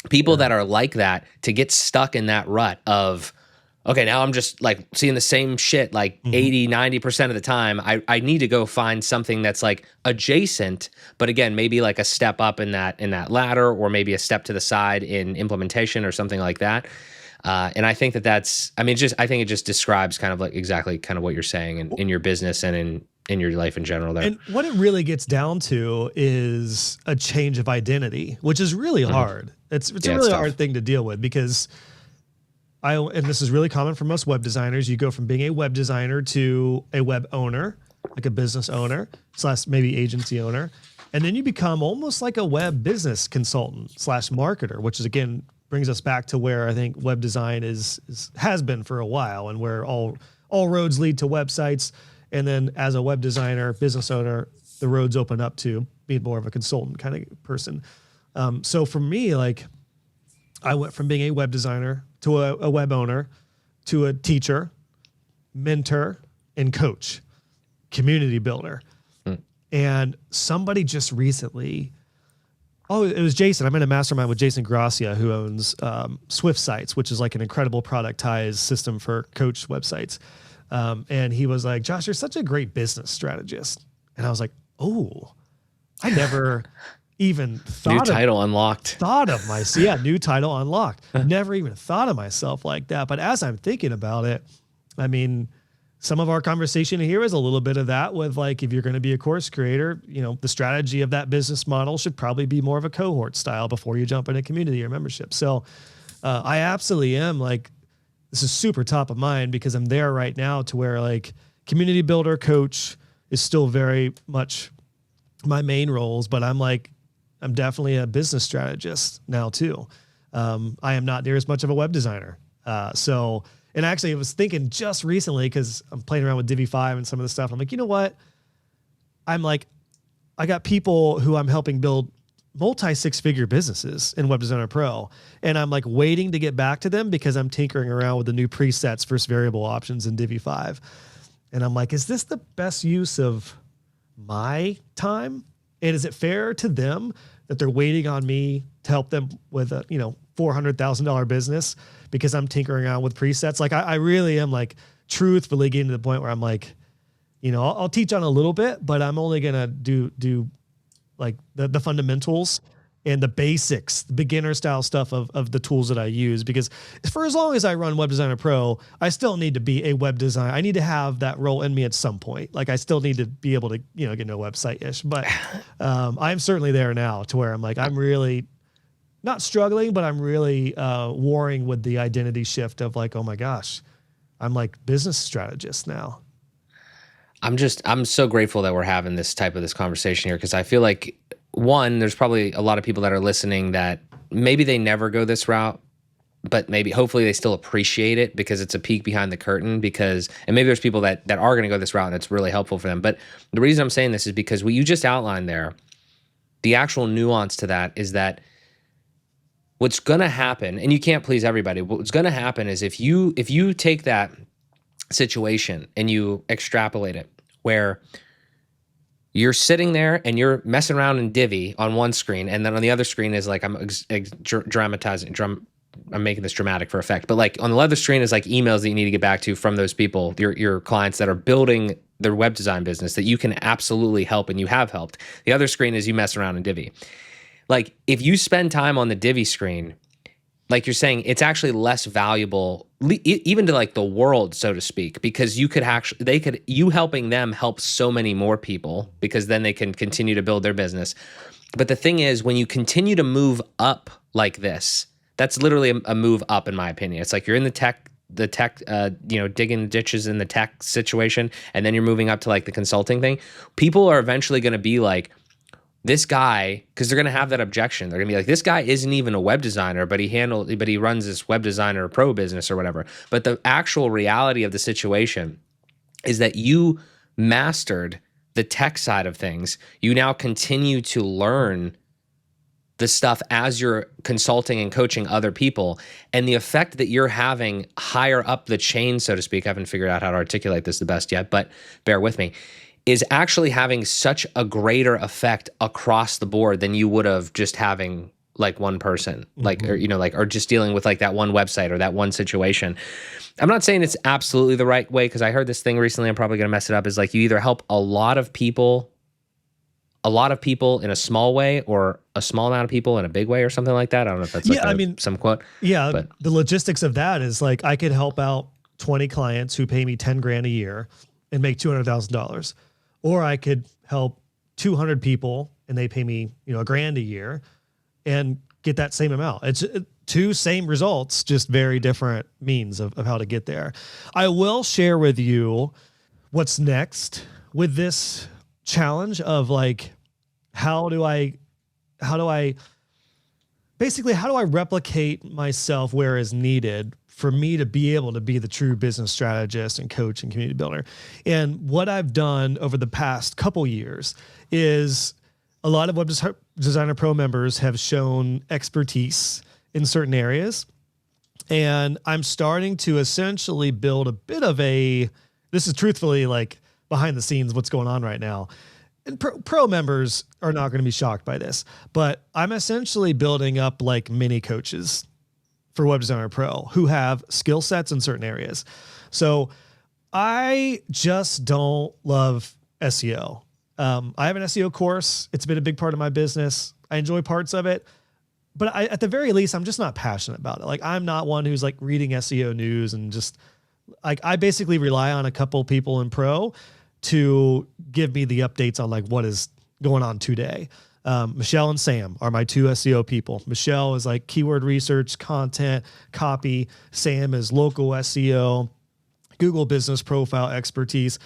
people that are like that to get stuck in that rut of, okay, now I'm just like seeing the same shit like 80, 90% of the time. I need to go find something that's like adjacent, but again, maybe like a step up in that ladder, or maybe a step to the side in implementation or something like that. And I think that's, I mean, I think it just describes kind of like exactly kind of what you're saying in your business and in your life in general there. And what it really gets down to is a change of identity, which is really hard. It's a really hard thing to deal with, because and this is really common for most web designers. You go from being a web designer to a web owner, like a business owner / maybe agency owner. And then you become almost like a web business consultant / marketer, which is, again, brings us back to where I think web design has been for a while, and where all roads lead to websites. And then as a web designer, business owner, the roads open up to being more of a consultant kind of person. So for me, like, I went from being a web designer to a web owner to a teacher, mentor, and coach, community builder. And somebody just recently, it was Jason. I'm in a mastermind with Jason Gracia, who owns Swift Sites, which is like an incredible productized system for coach websites. And he was like, Josh, you're such a great business strategist. And I was like, oh, I never even thought new title unlocked. Thought of myself. Yeah, new title unlocked. Never even thought of myself like that. But as I'm thinking about it, I mean, some of our conversation here is a little bit of that with, like, if you're going to be a course creator, the strategy of that business model should probably be more of a cohort style before you jump into community or membership. So I absolutely am like, this is super top of mind, because I'm there right now to where, like, community builder, coach is still very much my main roles, but I'm definitely a business strategist now too. I am not near as much of a web designer. And actually I was thinking just recently, because I'm playing around with Divi 5 and some of the stuff. I'm like, you know what? I got people who I'm helping build multi-six-figure businesses in Web Designer Pro. And I'm like waiting to get back to them, because I'm tinkering around with the new presets versus variable options in Divi 5. And I'm like, is this the best use of my time? And is it fair to them that they're waiting on me to help them with $400,000 business because I'm tinkering around with presets. Like I really am like truthfully getting to the point where I'm like, I'll teach on a little bit, but I'm only going to do like the fundamentals and the basics, the beginner style stuff of the tools that I use, because for as long as I run Web Designer Pro, I still need to be a web designer. I need to have that role in me at some point. Like I still need to be able to, get into a website ish, but I'm certainly there now to where I'm like, I'm really not struggling, but I'm really warring with the identity shift of like, oh my gosh, I'm like business strategist now. I'm so grateful that we're having this conversation here, because I feel like, one, there's probably a lot of people that are listening that maybe they never go this route, but hopefully they still appreciate it because it's a peek behind the curtain, and maybe there's people that are going to go this route and it's really helpful for them. But the reason I'm saying this is because what you just outlined there, the actual nuance to that is that what's going to happen, and you can't please everybody, what's going to happen is if you take that situation and you extrapolate it, where you're sitting there and you're messing around in Divi on one screen, and then on the other screen is like, I'm making this dramatic for effect, but like on the other screen is like emails that you need to get back to from those people, your clients that are building their web design business that you can absolutely help and you have helped. The other screen is you mess around in Divi. Like if you spend time on the Divi screen, like you're saying, it's actually less valuable, even to like the world, so to speak, because you helping them help so many more people, because then they can continue to build their business. But the thing is, when you continue to move up like this, that's literally a move up, in my opinion. It's like you're in the tech, digging ditches in the tech situation, and then you're moving up to like the consulting thing. People are eventually going to be like, this guy, because they're going to have that objection. They're going to be like, this guy isn't even a web designer, but he runs this Web Designer Pro business or whatever. But the actual reality of the situation is that you mastered the tech side of things. You now continue to learn the stuff as you're consulting and coaching other people. And the effect that you're having higher up the chain, so to speak, I haven't figured out how to articulate this the best yet, but bear with me, is actually having such a greater effect across the board than you would have just having like one person, like, or just dealing with like that one website or that one situation. I'm not saying it's absolutely the right way, because I heard this thing recently, I'm probably going to mess it up, is like you either help a lot of people in a small way, or a small amount of people in a big way, or something like that. I don't know if that's like some quote. Yeah. But the logistics of that is like, I could help out 20 clients who pay me 10 grand a year and make $200,000. Or I could help 200 people and they pay me, $1,000 a year and get that same amount. It's two same results, just very different means of how to get there. I will share with you what's next with this challenge of like, how do I replicate myself where is needed for me to be able to be the true business strategist and coach and community builder. And what I've done over the past couple years is a lot of Web Designer Pro members have shown expertise in certain areas. And I'm starting to essentially build a bit of this is truthfully like behind the scenes, what's going on right now. And pro members are not going to be shocked by this, but I'm essentially building up like mini coaches for Web Designer Pro who have skill sets in certain areas. So I just don't love SEO. I have an SEO course. It's been a big part of my business. I enjoy parts of it, but at the very least, I'm just not passionate about it. Like I'm not one who's like reading SEO news and just like, I basically rely on a couple people in Pro to give me the updates on like what is going on today. Michelle and Sam are my two SEO people. Michelle is like keyword research, content, copy. Sam is local SEO, Google business profile expertise.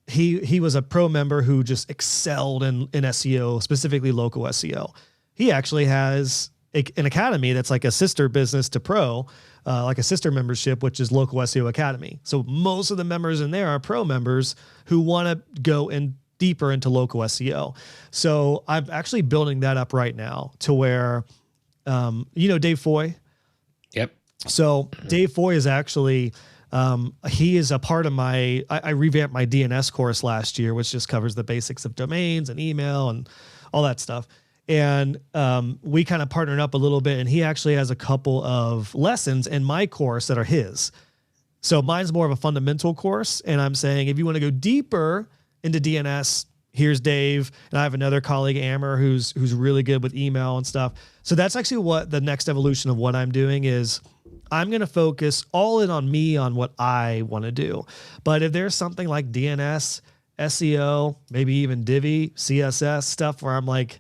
He was a pro member who just excelled in SEO, specifically local SEO. He actually has an academy that's like a sister business to Pro, like a sister membership, which is Local SEO Academy. So most of the members in there are pro members who want to go in deeper into local SEO. So I'm actually building that up right now to where, Dave Foy. Yep. So Dave Foy is actually, he is a part of I revamped my DNS course last year, which just covers the basics of domains and email and all that stuff. And we kind of partnered up a little bit, and he actually has a couple of lessons in my course that are his. So mine's more of a fundamental course. And I'm saying, if you want to go deeper into DNS, here's Dave. And I have another colleague, Amber, who's really good with email and stuff. So that's actually what the next evolution of what I'm doing is. I'm going to focus all in on me, on what I want to do. But if there's something like DNS, SEO, maybe even Divi, CSS stuff where I'm like,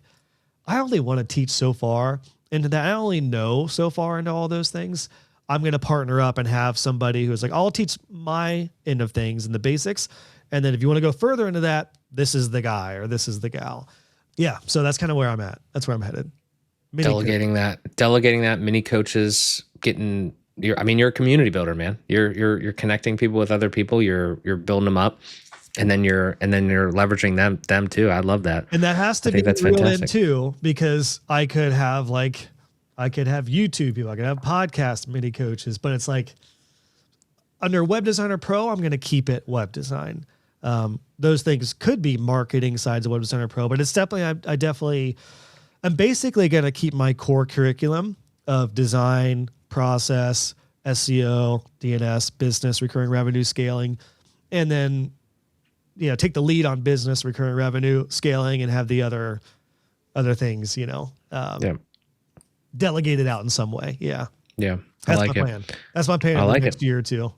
I only want to teach so far into that. I only know so far into all those things. I'm going to partner up and have somebody who's like, I'll teach my end of things and the basics. And then if you want to go further into that, this is the guy or this is the gal. Yeah. So that's kind of where I'm at. That's where I'm headed. Delegating that, mini coaches, you're a community builder, man. You're connecting people with other people. You're building them up, and then you're leveraging them too. I love that. And that has to be real in too, because I could have YouTube people, I could have podcast mini coaches, but it's like under Web Designer Pro, I'm going to keep it web design. Those things could be marketing sides of Web Designer Pro, but it's definitely, I'm basically going to keep my core curriculum of design, process, SEO, DNS, business, recurring revenue scaling, and then, take the lead on business, recurring revenue scaling, and have the other things, delegated out in some way. Yeah. Yeah. That's my plan. That's my plan for the next year or two.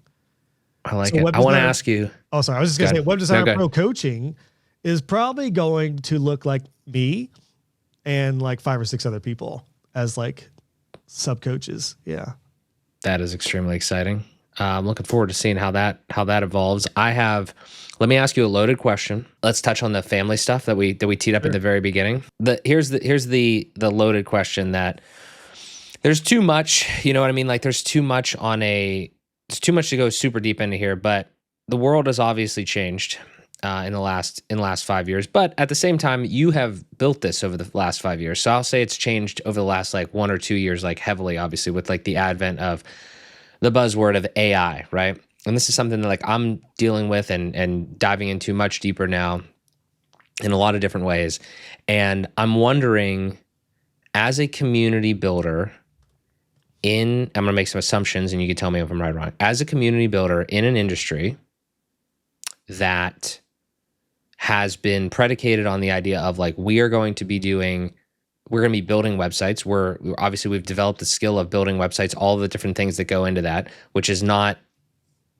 I like it. I want to ask you. Oh, sorry. I was just going to say Web Designer Pro coaching is probably going to look like me and like 5 or 6 other people as like sub coaches. Yeah. That is extremely exciting. I'm looking forward to seeing how that evolves. Let me ask you a loaded question. Let's touch on the family stuff that we teed up at the very beginning. Here's the loaded question that there's too much, you know what I mean? Like there's too much it's too much to go super deep into here, but the world has obviously changed in the last 5 years. But at the same time, you have built this over the last 5 years. So I'll say it's changed over the last like 1 or 2 years, like heavily, obviously, with like the advent of the buzzword of AI, right? And this is something that like I'm dealing with and diving into much deeper now in a lot of different ways. And I'm wondering, as a community builder I'm going to make some assumptions and you can tell me if I'm right or wrong. As a community builder in an industry that has been predicated on the idea of like, we're going to be building websites. We've developed the skill of building websites, all the different things that go into that, which is not,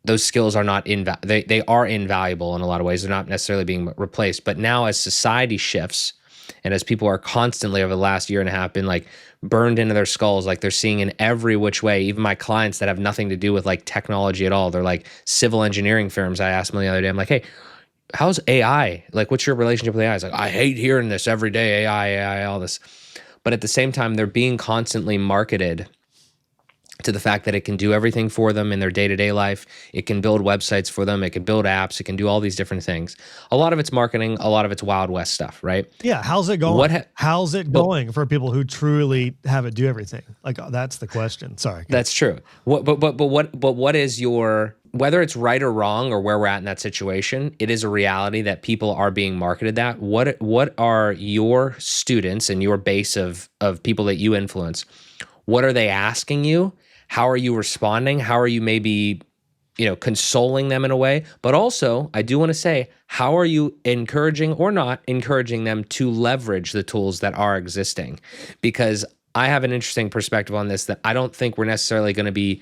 those skills are not, they are invaluable in a lot of ways. They're not necessarily being replaced. But now as society shifts and as people are constantly over the last year and a half been like burned into their skulls, like they're seeing in every which way, even my clients that have nothing to do with like technology at all, they're like civil engineering firms. I asked them the other day, I'm like, hey, how's AI? Like, what's your relationship with AI? It's like, I hate hearing this every day, AI, all this. But at the same time, they're being constantly marketed to the fact that it can do everything for them in their day-to-day life. It can build websites for them. It can build apps. It can do all these different things. A lot of it's marketing. A lot of it's Wild West stuff, right? Yeah. How's it going? How's it going for people who truly have it do everything? Like, that's the question. Sorry. That's true. What is your, whether it's right or wrong or where we're at in that situation, it is a reality that people are being marketed that. What are your students and your base of people that you influence? What are they asking you? How are you responding? How are you maybe, consoling them in a way? But also, I do want to say, how are you encouraging or not encouraging them to leverage the tools that are existing? Because I have an interesting perspective on this that I don't think we're necessarily going to be,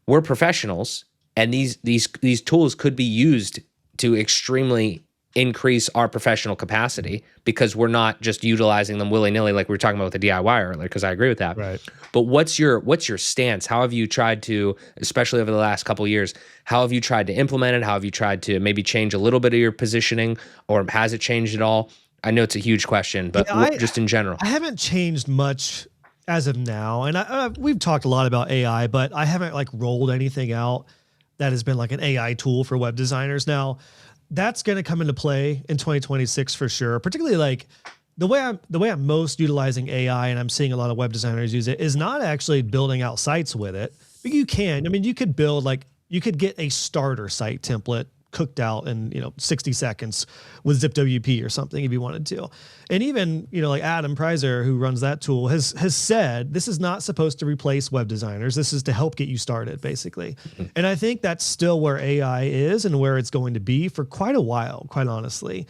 we're professionals, and these tools could be used to extremely increase our professional capacity because we're not just utilizing them willy-nilly like we were talking about with the DIY earlier, because I agree with that. Right. But what's your stance? How have you tried to, especially over the last couple of years, how have you tried to implement it? How have you tried to maybe change a little bit of your positioning, or has it changed at all? I know it's a huge question, but just in general. I haven't changed much as of now. And we've talked a lot about AI, but I haven't like rolled anything out that has been like an AI tool for web designers. Now, that's going to come into play in 2026 for sure. Particularly like the way I'm most utilizing AI, and I'm seeing a lot of web designers use it, is not actually building out sites with it. But you could build you could get a starter site template cooked out in 60 seconds with ZipWP or something if you wanted to. And even like Adam Preiser, who runs that tool, has said this is not supposed to replace web designers. This is to help get you started, basically. And I think that's still where AI is and where it's going to be for quite a while, quite honestly.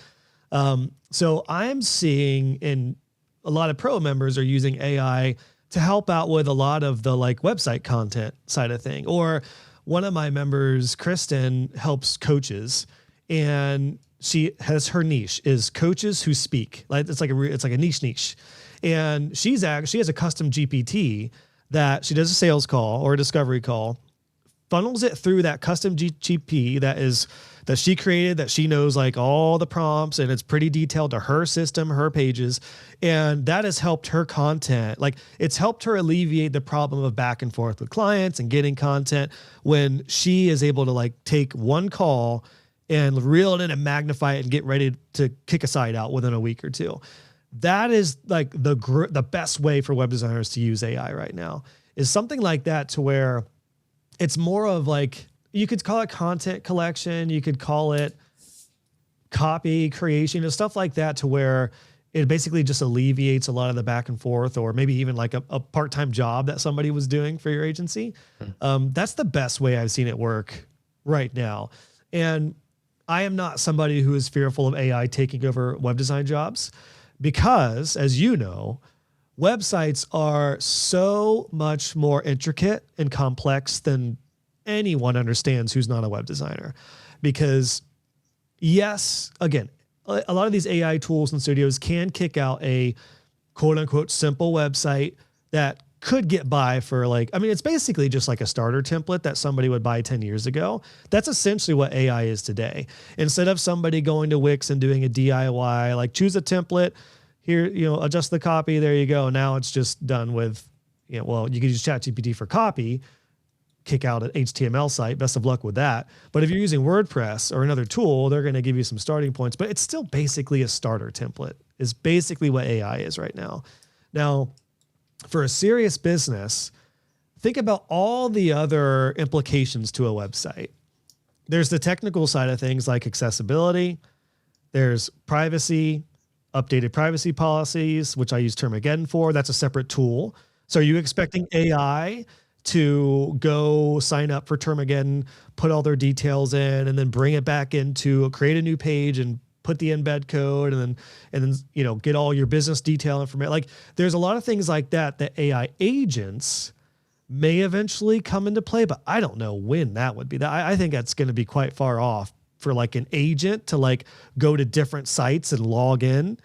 So I'm seeing in a lot of pro members are using AI to help out with a lot of the like website content side of thing. Or one of my members, Kristen, helps coaches, and she has her niche is coaches who speak. Like it's like a niche. And she has a custom GPT that she does a sales call or a discovery call, funnels it through that custom GP that she created, that she knows like all the prompts, and it's pretty detailed to her system, her pages. And that has helped her content. Like it's helped her alleviate the problem of back and forth with clients and getting content when she is able to like take one call and reel it in and magnify it and get ready to kick a site out within a week or two. That is like the best way for web designers to use AI right now, is something like that, to where it's more of like, you could call it content collection, you could call it copy creation and stuff like that, to where it basically just alleviates a lot of the back and forth, or maybe even like a part-time job that somebody was doing for your agency. That's the best way I've seen it work right now. And I am not somebody who is fearful of AI taking over web design jobs, because as you know, websites are so much more intricate and complex than anyone understands who's not a web designer. Because yes, again, a lot of these AI tools and studios can kick out a quote unquote simple website that could get by for like, I mean, it's basically just like a starter template that somebody would buy 10 years ago. That's essentially what AI is today. Instead of somebody going to Wix and doing a DIY, like choose a template here, adjust the copy, there you go. Now it's just done with, well, you can use ChatGPT for copy, kick out an HTML site. Best of luck with that. But if you're using WordPress or another tool, they're going to give you some starting points, but it's still basically a starter template, is basically what AI is right now. Now, for a serious business, think about all the other implications to a website. There's the technical side of things like accessibility. There's privacy, updated privacy policies, which I use Termageddon for. That's a separate tool. So are you expecting AI to go sign up for Termageddon, put all their details in, and then bring it back into create a new page and put the embed code and then get all your business detail information? Like there's a lot of things like that AI agents may eventually come into play, but I don't know when that would be. I think that's going to be quite far off for like an agent to like go to different sites and log in,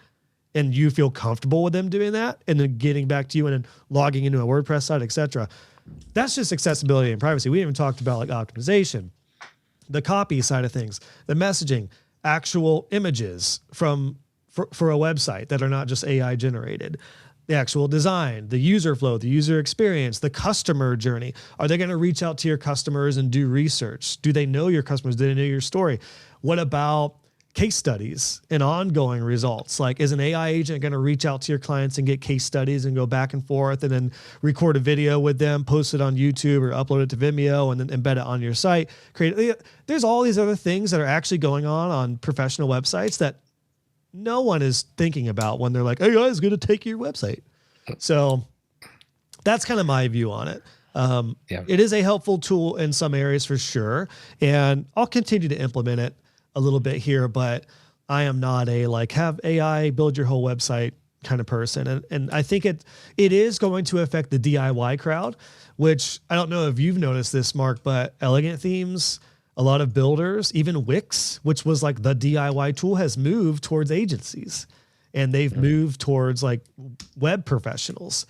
and you feel comfortable with them doing that and then getting back to you and then logging into a WordPress site, etc. That's just accessibility and privacy. We haven't talked about like optimization, the copy side of things, the messaging, actual images for a website that are not just AI generated, the actual design, the user flow, the user experience, the customer journey. Are they going to reach out to your customers and do research? Do they know your customers? Do they know your story? What about case studies and ongoing results? Like, is an AI agent going to reach out to your clients and get case studies and go back and forth and then record a video with them, post it on YouTube or upload it to Vimeo and then embed it on your site? There's all these other things that are actually going on professional websites that no one is thinking about when they're like, hey, AI is going to take your website. So that's kind of my view on it. It is a helpful tool in some areas for sure. And I'll continue to implement it a little bit here, but I am not a like have AI build your whole website kind of person. And I think it is going to affect the DIY crowd, which I don't know if you've noticed this, Mark, but Elegant Themes, a lot of builders, even Wix, which was like the DIY tool, has moved towards agencies, and they've moved towards like web professionals.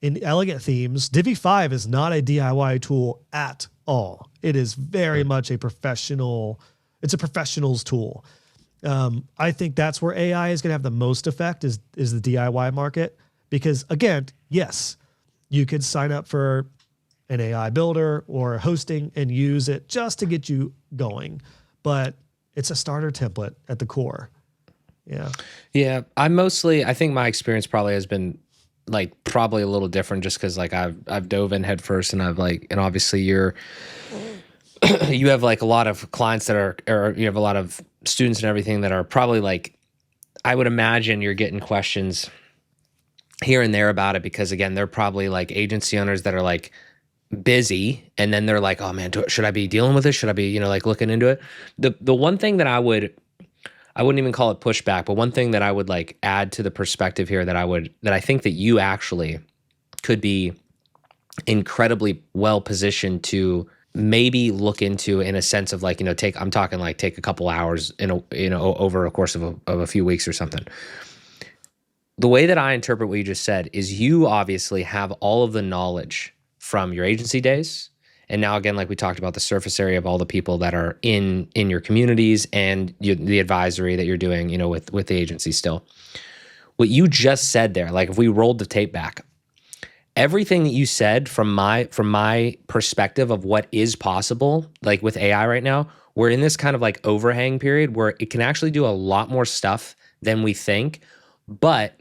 In Elegant Themes, Divi 5 is not a DIY tool at all. It is very much a professional. It's a professional's tool. I think that's where AI is going to have the most effect is the DIY market, because again, yes, you could sign up for an AI builder or hosting and use it just to get you going, but it's a starter template at the core. Yeah. Yeah. I think my experience probably has been like probably a little different just because like I've dove in head first and and obviously you're you have like a lot of clients that are, or you have a lot of students and everything that are probably like, I would imagine you're getting questions here and there about it because again, they're probably like agency owners that are like busy and then they're like, oh man, should I be dealing with this? Should I be, like looking into it? The one thing that I wouldn't even call it pushback, but one thing that I would like add to the perspective here that I think that you actually could be incredibly well positioned to maybe look into in a sense of like, take a couple hours over a course of a few weeks or something. The way that I interpret what you just said is you obviously have all of the knowledge from your agency days. And now again, like we talked about the surface area of all the people that are in your communities and the advisory that you're doing, with the agency still. What you just said there, like if we rolled the tape back, everything that you said from my perspective of what is possible, like with AI right now, we're in this kind of like overhang period where it can actually do a lot more stuff than we think, but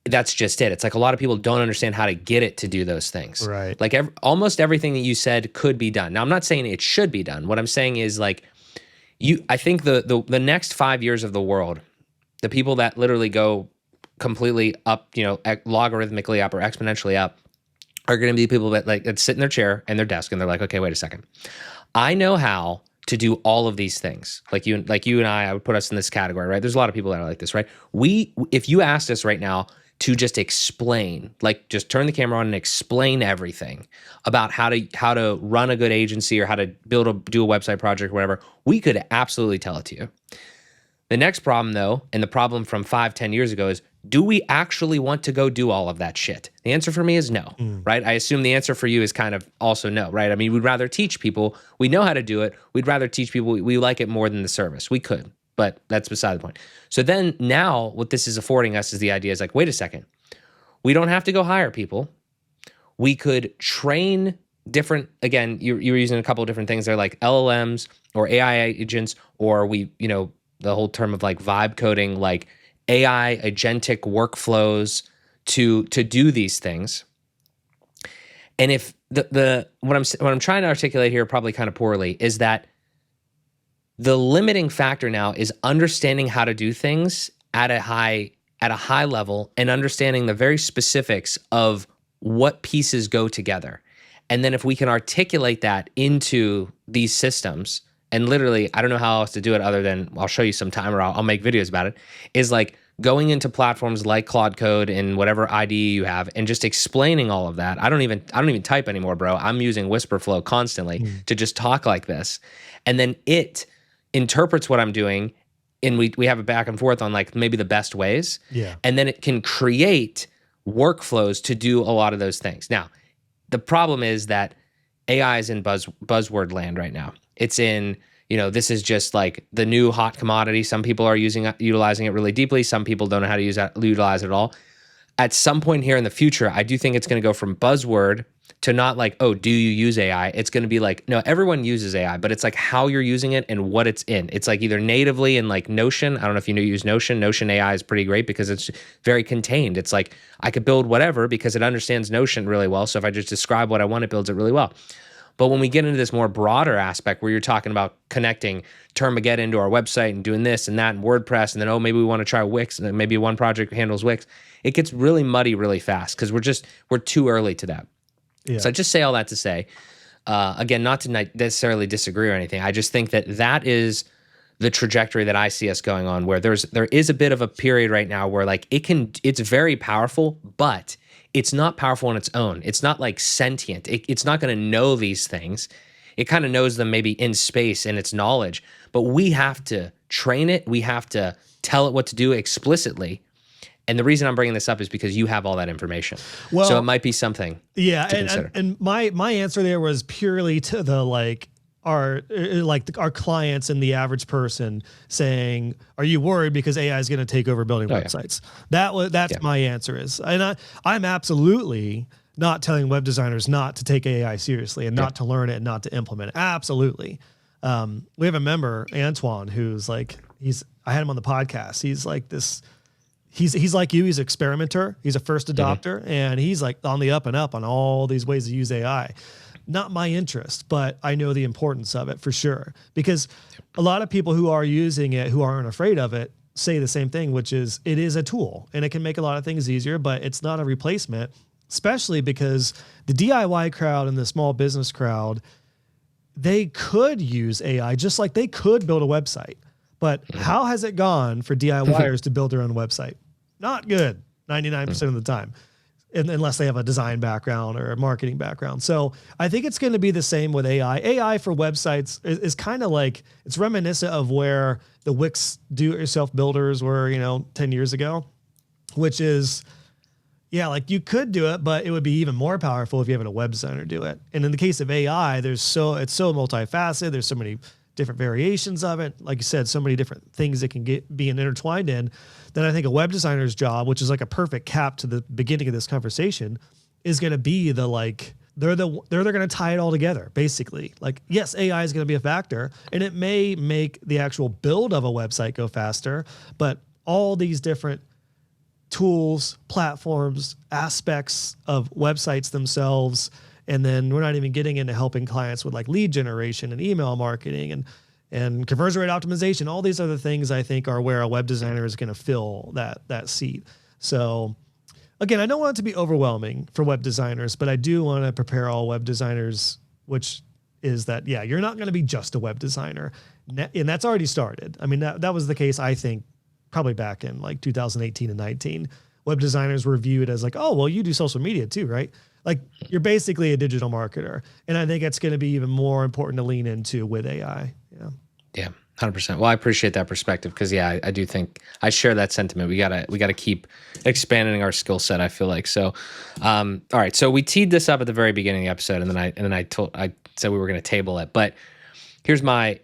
that's just it. It's like a lot of people don't understand how to get it to do those things. Right. Like almost everything that you said could be done. Now, I'm not saying it should be done. What I'm saying is like, I think the next 5 years of the world, the people that literally go completely up, logarithmically up or exponentially up are going to be people that sit in their chair and their desk and they're like, okay, wait a second. I know how to do all of these things. Like you and I would put us in this category, right? There's a lot of people that are like this, right? If you asked us right now to just explain, like just turn the camera on and explain everything about how to run a good agency or how to do a website project or whatever, we could absolutely tell it to you. The next problem though, and the problem from 5-10 years ago is, do we actually want to go do all of that shit? The answer for me is no, right? I assume the answer for you is kind of also no, right? I mean, we'd rather teach people. We know how to do it. We'd rather teach people. We like it more than the service. We could, but that's beside the point. So then now what this is affording us is the idea is like, wait a second. We don't have to go hire people. We could train different, again, you were using a couple of different things there, like LLMs or AI agents, or the whole term of like vibe coding, like AI agentic workflows to do these things. And if what I'm trying to articulate here probably kind of poorly is that the limiting factor now is understanding how to do things at a high level and understanding the very specifics of what pieces go together. And then if we can articulate that into these systems, and literally, I don't know how else to do it other than I'll show you some time or I'll make videos about it, is like going into platforms like Claude Code and whatever IDE you have and just explaining all of that. I don't even type anymore, bro. I'm using WhisperFlow constantly to just talk like this. And then it interprets what I'm doing and we have a back and forth on like maybe the best ways. Yeah. And then it can create workflows to do a lot of those things. Now, the problem is that AI is in buzzword land right now. It's in, this is just like the new hot commodity. Some people are utilizing it really deeply. Some people don't know how to utilize it at all. At some point here in the future, I do think it's going to go from buzzword to not like, oh, do you use AI? It's going to be like, no, everyone uses AI, but it's like how you're using it and what it's in. It's like either natively in like Notion. I don't know if you use Notion. Notion AI is pretty great because it's very contained. It's like I could build whatever because it understands Notion really well. So if I just describe what I want, it builds it really well. But when we get into this more broader aspect where you're talking about connecting Termageddon to our website and doing this and that and WordPress, and then, maybe we want to try Wix, and then maybe one project handles Wix, it gets really muddy really fast because we're too early to that. Yeah. So I just say all that to say, again, not to necessarily disagree or anything. I just think that is the trajectory that I see us going on, where there is a bit of a period right now where like it's very powerful, but it's not powerful on its own. It's not like sentient. It's not going to know these things. It kind of knows them maybe in space and its knowledge, but we have to train it. We have to tell it what to do explicitly. And the reason I'm bringing this up is because you have all that information. Well, so it might be something to consider. And my answer there was purely to the our clients and the average person saying, "Are you worried because AI is going to take over building websites?" Yeah. That's my answer is, and I'm absolutely not telling web designers not to take AI seriously and not to learn it and not to implement it. Absolutely. We have a member, Antoine, who's like I had him on the podcast. He's like this. He's like you. He's an experimenter. He's a first adopter, and he's like on the up and up on all these ways to use AI. not my interest, but I know the importance of it for sure. Because a lot of people who are using it, who aren't afraid of it, say the same thing, which is it is a tool and it can make a lot of things easier, but it's not a replacement, especially because the DIY crowd and the small business crowd, they could use AI just like they could build a website. But how has it gone for DIYers to build their own website? Not good, 99% of the time, unless they have a design background or a marketing background. So I think it's going to be the same with AI. AI for websites is kind of like, it's reminiscent of where the Wix do-it-yourself builders were, 10 years ago, which is, yeah, like you could do it, but it would be even more powerful if you have a web designer do it. And in the case of AI, it's so multifaceted. There's so many different variations of it. Like you said, so many different things that can be intertwined in, then I think a web designer's job, which is like a perfect cap to the beginning of this conversation, is going to be they're going to tie it all together, basically. Like, yes, AI is going to be a factor, and it may make the actual build of a website go faster, but all these different tools, platforms, aspects of websites themselves. And then we're not even getting into helping clients with like lead generation and email marketing and conversion rate optimization. All these other things I think are where a web designer is going to fill that seat. So again, I don't want it to be overwhelming for web designers, but I do want to prepare all web designers, which is that, yeah, you're not going to be just a web designer. And that's already started. I mean, that was the case, I think, probably back in like 2018 and 19. Web designers were viewed as like, oh, well, you do social media too, right? Like you're basically a digital marketer. And I think it's going to be even more important to lean into with AI. Yeah. Yeah. 100%. Well, I appreciate that perspective because I do think I share that sentiment. We gotta keep expanding our skill set, I feel like. So, all right. So we teed this up at the very beginning of the episode and then I said we were going to table it, but here's my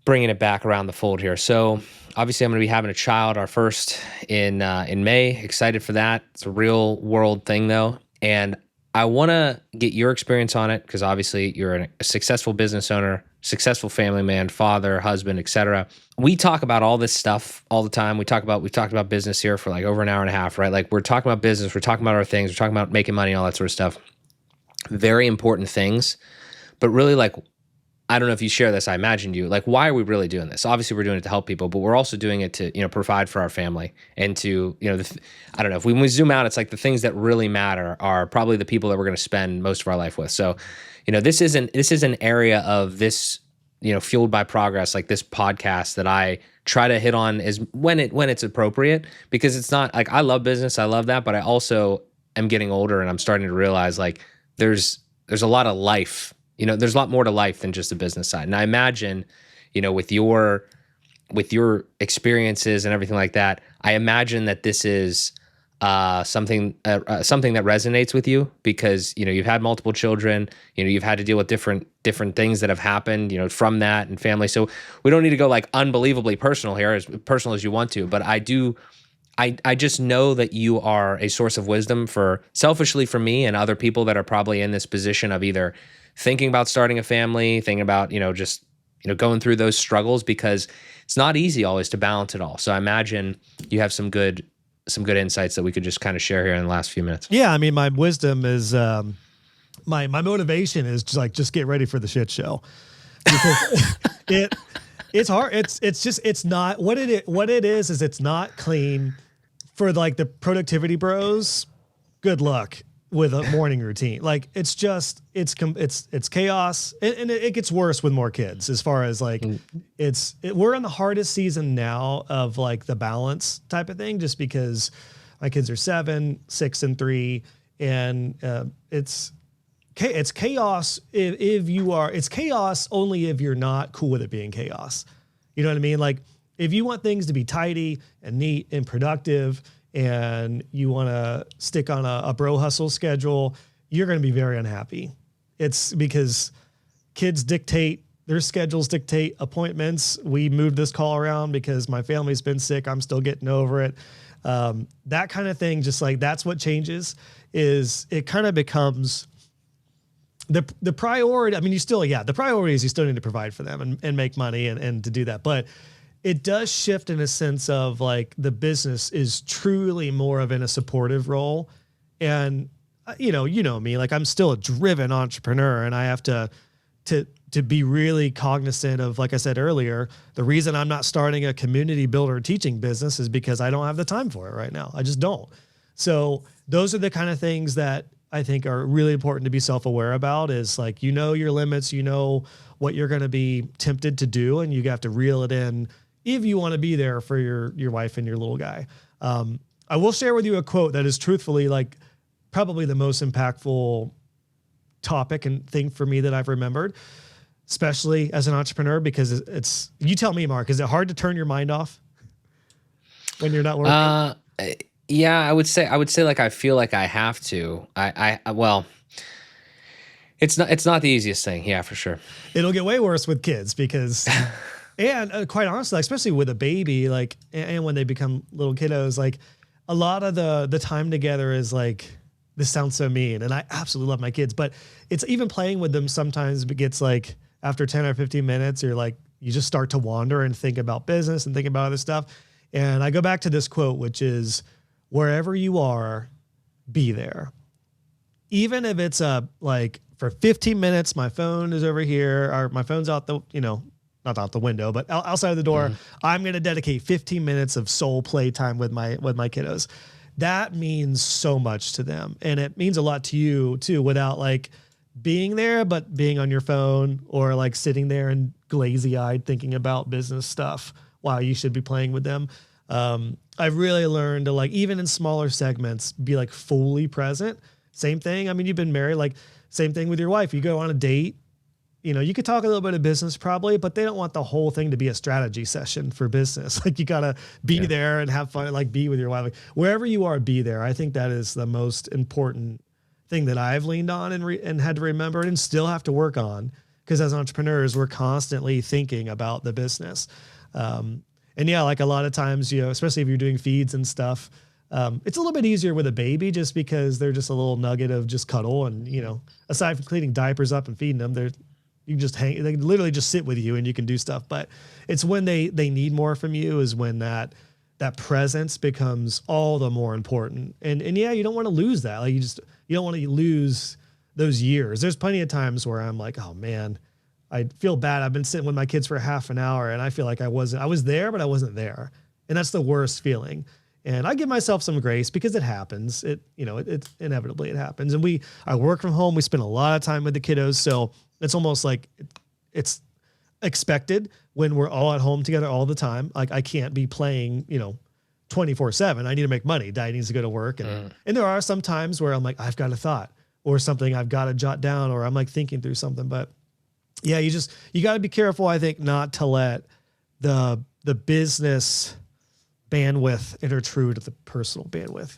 bringing it back around the fold here. So obviously I'm going to be having a child, our first in May. Excited for that. It's a real world thing though. And I want to get your experience on it because obviously you're a successful business owner, successful family man, father, husband, etc. We talk about all this stuff all the time. We've talked about business here for like over an hour and a half, right? Like we're talking about business, we're talking about our things, we're talking about making money, all that sort of stuff. Very important things, but really like, I don't know if you share this. I imagine you like, why are we really doing this? Obviously we're doing it to help people, but we're also doing it to, provide for our family and to, I don't know if when we zoom out, it's like the things that really matter are probably the people that we're going to spend most of our life with. So, this is an area of this, Fueled by Progress, like this podcast that I try to hit on is when it's appropriate, because it's not like I love business. I love that. But I also am getting older and I'm starting to realize like there's a lot of life. There's a lot more to life than just the business side. And I imagine, with your experiences and everything like that, I imagine that this is something that resonates with you because, you've had multiple children, you've had to deal with different things that have happened, from that and family. So we don't need to go like unbelievably personal here, as personal as you want to, but I just know that you are a source of wisdom selfishly for me and other people that are probably in this position of either thinking about starting a family, thinking about, just, going through those struggles, because it's not easy always to balance it all. So I imagine you have some good insights that we could just kind of share here in the last few minutes. Yeah. I mean, my wisdom is, my motivation is just get ready for the shit show. Because it's hard. It's not what it is it's not clean for like the productivity bros. Good luck with a morning routine. Like it's chaos, and it gets worse with more kids as far as like we're in the hardest season now of like the balance type of thing, just because my kids are 7, 6, and 3, and it's chaos it's chaos only if you're not cool with it being chaos. You know what I mean? Like if you want things to be tidy and neat and productive and you want to stick on a bro hustle schedule, you're going to be very unhappy. It's because kids dictate, their schedules dictate appointments. We moved this call around because my family's been sick. I'm still getting over it. That kind of thing, just like that's what changes, is it kind of becomes the priority. I mean, the priority is you still need to provide for them and make money and to do that. But it does shift in a sense of like the business is truly more of in a supportive role. And you know me, like I'm still a driven entrepreneur, and I have to be really cognizant of, like I said earlier, the reason I'm not starting a community builder teaching business is because I don't have the time for it right now. I just don't. So those are the kind of things that I think are really important to be self-aware about, is like, your limits, what you're going to be tempted to do, and you have to reel it in if you want to be there for your wife and your little guy. I will share with you a quote that is truthfully like probably the most impactful topic and thing for me that I've remembered, especially as an entrepreneur, because you tell me, Mark, is it hard to turn your mind off when you're not working? Yeah, I would say like, I feel like I have to, well, it's not the easiest thing. Yeah, for sure. It'll get way worse with kids because, and quite honestly, especially with a baby, like, and when they become little kiddos, like a lot of the time together is like, this sounds so mean, and I absolutely love my kids, but it's even playing with them sometimes it gets like after 10 or 15 minutes, you just start to wander and think about business and think about other stuff. And I go back to this quote, which is, wherever you are, be there. Even if it's like for 15 minutes, my phone is over here, or my phone's out the, not out the window, but outside of the door, I'm going to dedicate 15 minutes of soul play time with my kiddos. That means so much to them. And it means a lot to you too, without like being there, but being on your phone or like sitting there and glazy eyed thinking about business stuff while you should be playing with them. I've really learned to, like, even in smaller segments, be like fully present. Same thing. I mean, you've been married, like same thing with your wife. You go on a date, you could talk a little bit of business probably, but they don't want the whole thing to be a strategy session for business. Like you gotta be there and have fun, like be with your wife, like, wherever you are, be there. I think that is the most important thing that I've leaned on and had to remember and still have to work on. Because as entrepreneurs, we're constantly thinking about the business. And yeah, like a lot of times, especially if you're doing feeds and stuff, it's a little bit easier with a baby just because they're just a little nugget of just cuddle. And, aside from cleaning diapers up and feeding them, you can just they can literally just sit with you and you can do stuff. But it's when they need more from you is when that presence becomes all the more important. And yeah, you don't want to lose that. Like you don't want to lose those years. There's plenty of times where I'm like, oh man, I feel bad. I've been sitting with my kids for half an hour and I feel like I was there, but I wasn't there. And that's the worst feeling. And I give myself some grace because it happens. It inevitably it happens. And I work from home. We spend a lot of time with the kiddos. So it's almost like it's expected when we're all at home together all the time. Like I can't be playing, 24/7. I need to make money. Dad needs to go to work. And there are some times where I'm like, I've got a thought or something I've got to jot down, or I'm like thinking through something, but yeah, you got to be careful, I think, not to let the business bandwidth intrude the personal bandwidth.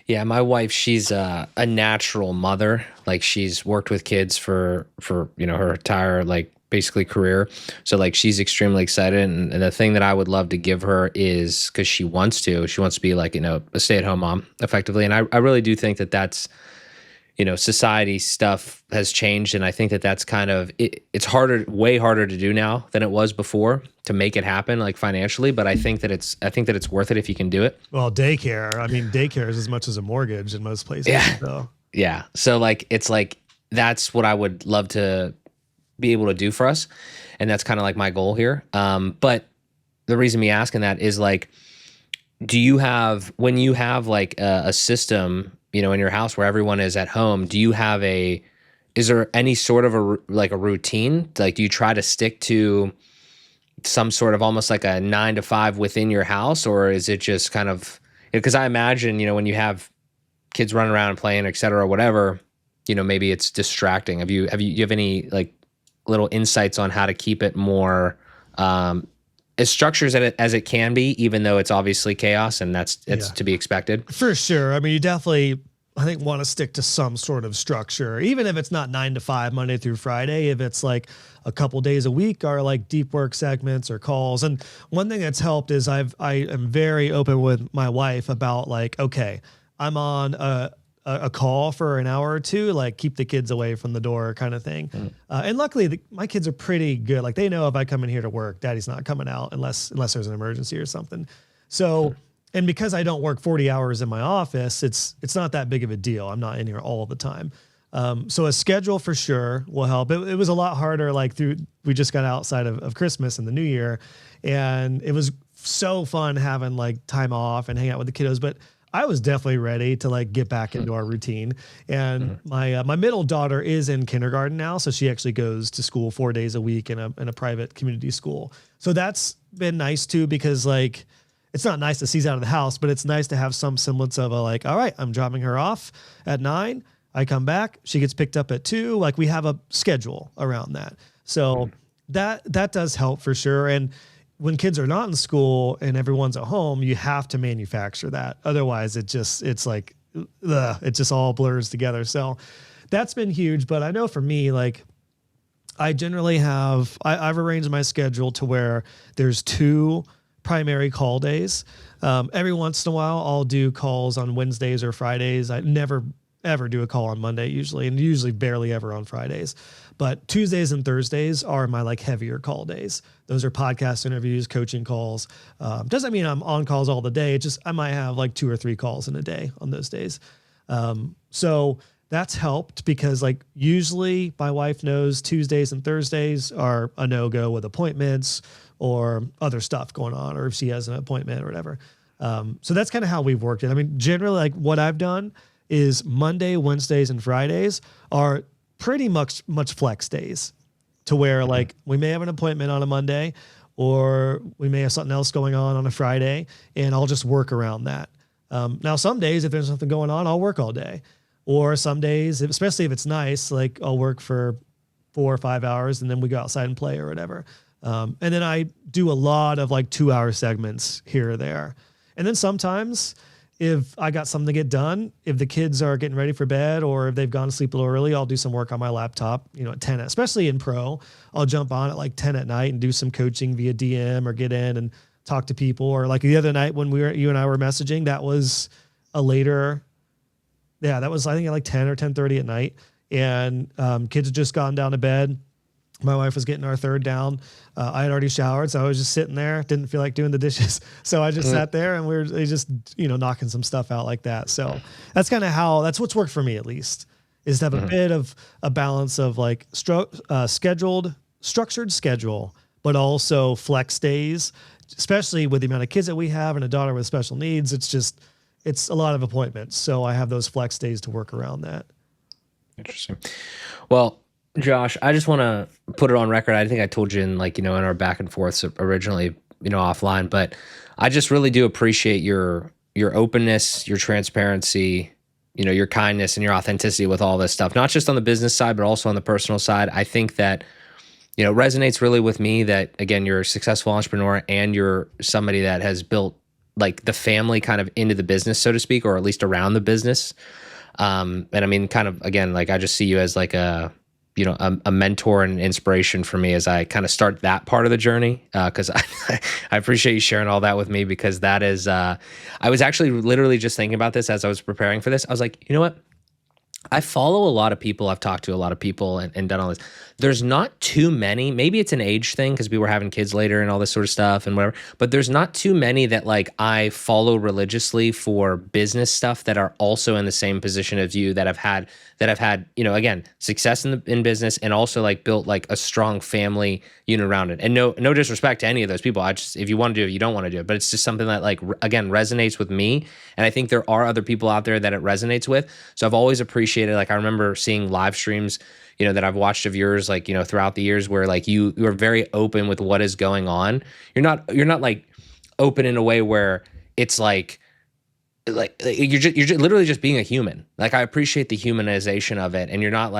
Yeah, my wife, she's a natural mother. Like she's worked with kids for her entire like basically career. So like she's extremely excited. And the thing that I would love to give her is, because she wants to be like, a stay-at-home mom effectively. And I really do think that that's, society stuff has changed. And I think that that's kind of, it's way harder to do now than it was before to make it happen, like financially. But I think that it's worth it if you can do it. Well, daycare is as much as a mortgage in most places. Yeah. So. Yeah. So like, it's like, that's what I would love to be able to do for us. And that's kind of like my goal here. But the reason me asking that is like, when you have like a system, in your house where everyone is at home, is there any sort of a routine? Like, do you try to stick to some sort of almost like a 9 to 5 within your house? Or is it just kind of, because I imagine, when you have kids running around and playing, et cetera, or whatever, maybe it's distracting. Do you have any like little insights on how to keep it more, as structured as it can be, even though it's obviously chaos and it's to be expected? For sure. I mean, you definitely, I think, want to stick to some sort of structure, even if it's not 9 to 5, Monday through Friday, if it's like a couple days a week are like deep work segments or calls. And one thing that's helped is I am very open with my wife about like, okay, I'm on a call for an hour or two, like keep the kids away from the door kind of thing. And luckily my kids are pretty good. Like they know if I come in here to work, daddy's not coming out unless there's an emergency or something. So And because I don't work 40 hours in my office, it's not that big of a deal. I'm not in here all the time. So a schedule for sure will help. It was a lot harder, like we just got outside of Christmas and the New Year, and it was so fun having like time off and hang out with the kiddos. But I was definitely ready to like get back into our routine. And my middle daughter is in kindergarten now, so she actually goes to school 4 days a week in a private community school. So that's been nice too, because like it's not nice to see out of the house, but it's nice to have some semblance of a like, all right, I'm dropping her off at 9. I come back, she gets picked up at 2. Like we have a schedule around that. So that does help for sure. And when kids are not in school and everyone's at home, you have to manufacture that. Otherwise it just all blurs together. So that's been huge. But I know for me, like I generally I've arranged my schedule to where there's 2 primary call days. Every once in a while I'll do calls on Wednesdays or Fridays. I never ever do a call on Monday usually, and usually barely ever on Fridays. But Tuesdays and Thursdays are my like heavier call days. Those are podcast interviews, coaching calls. Doesn't mean I'm on calls all the day. It just, I might have like 2 or 3 calls in a day on those days. So that's helped because like usually my wife knows Tuesdays and Thursdays are a no-go with appointments or other stuff going on, or if she has an appointment or whatever. So that's kind of how we've worked it. I mean, generally like what I've done is Monday, Wednesdays, and Fridays are pretty much flex days to where like we may have an appointment on a Monday or we may have something else going on a Friday, and I'll just work around that. Now some days if there's something going on, I'll work all day, or some days, especially if it's nice, like I'll work for 4 or 5 hours and then we go outside and play or whatever. And then I do a lot of like 2-hour segments here or there. And then sometimes if I got something to get done, if the kids are getting ready for bed or if they've gone to sleep a little early, I'll do some work on my laptop, at 10, especially in pro. I'll jump on at like 10 at night and do some coaching via DM or get in and talk to people. Or like the other night when you and I were messaging, that was that was, I think at like 10 or 10:30 at night. And kids had just gone down to bed. My wife was getting our third down. I had already showered, so I was just sitting there. Didn't feel like doing the dishes, so I just sat there and we were just knocking some stuff out like that. So that's kind of that's what's worked for me at least, is to have a bit of a balance of like structured schedule, but also flex days, especially with the amount of kids that we have and a daughter with special needs. It's a lot of appointments, so I have those flex days to work around that. Interesting. Well, Josh, I just want to put it on record. I think I told you in in our back and forths originally, offline, but I just really do appreciate your openness, your transparency, your kindness and your authenticity with all this stuff, not just on the business side, but also on the personal side. I think that, it resonates really with me that, again, you're a successful entrepreneur and you're somebody that has built like the family kind of into the business, so to speak, or at least around the business. And I mean, kind of, again, like I just see you as like a mentor and inspiration for me as I kind of start that part of the journey. Cause I appreciate you sharing all that with me, because that is, I was actually literally just thinking about this as I was preparing for this. I was like, you know what? I follow a lot of people. I've talked to a lot of people and done all this. There's not too many, maybe it's an age thing because we were having kids later and all this sort of stuff and whatever, but there's not too many that like I follow religiously for business stuff that are also in the same position as you, that have had, again, success in business and also like built like a strong family unit around it. And no disrespect to any of those people. If you want to do it, you don't want to do it, but it's just something that like, again, resonates with me. And I think there are other people out there that it resonates with. So I've always appreciated, like I remember seeing live streams, that I've watched of yours, like, throughout the years where like you are very open with what is going on. You're not like open in a way where it's like you're just literally just being a human. Like I appreciate the humanization of it. And you're not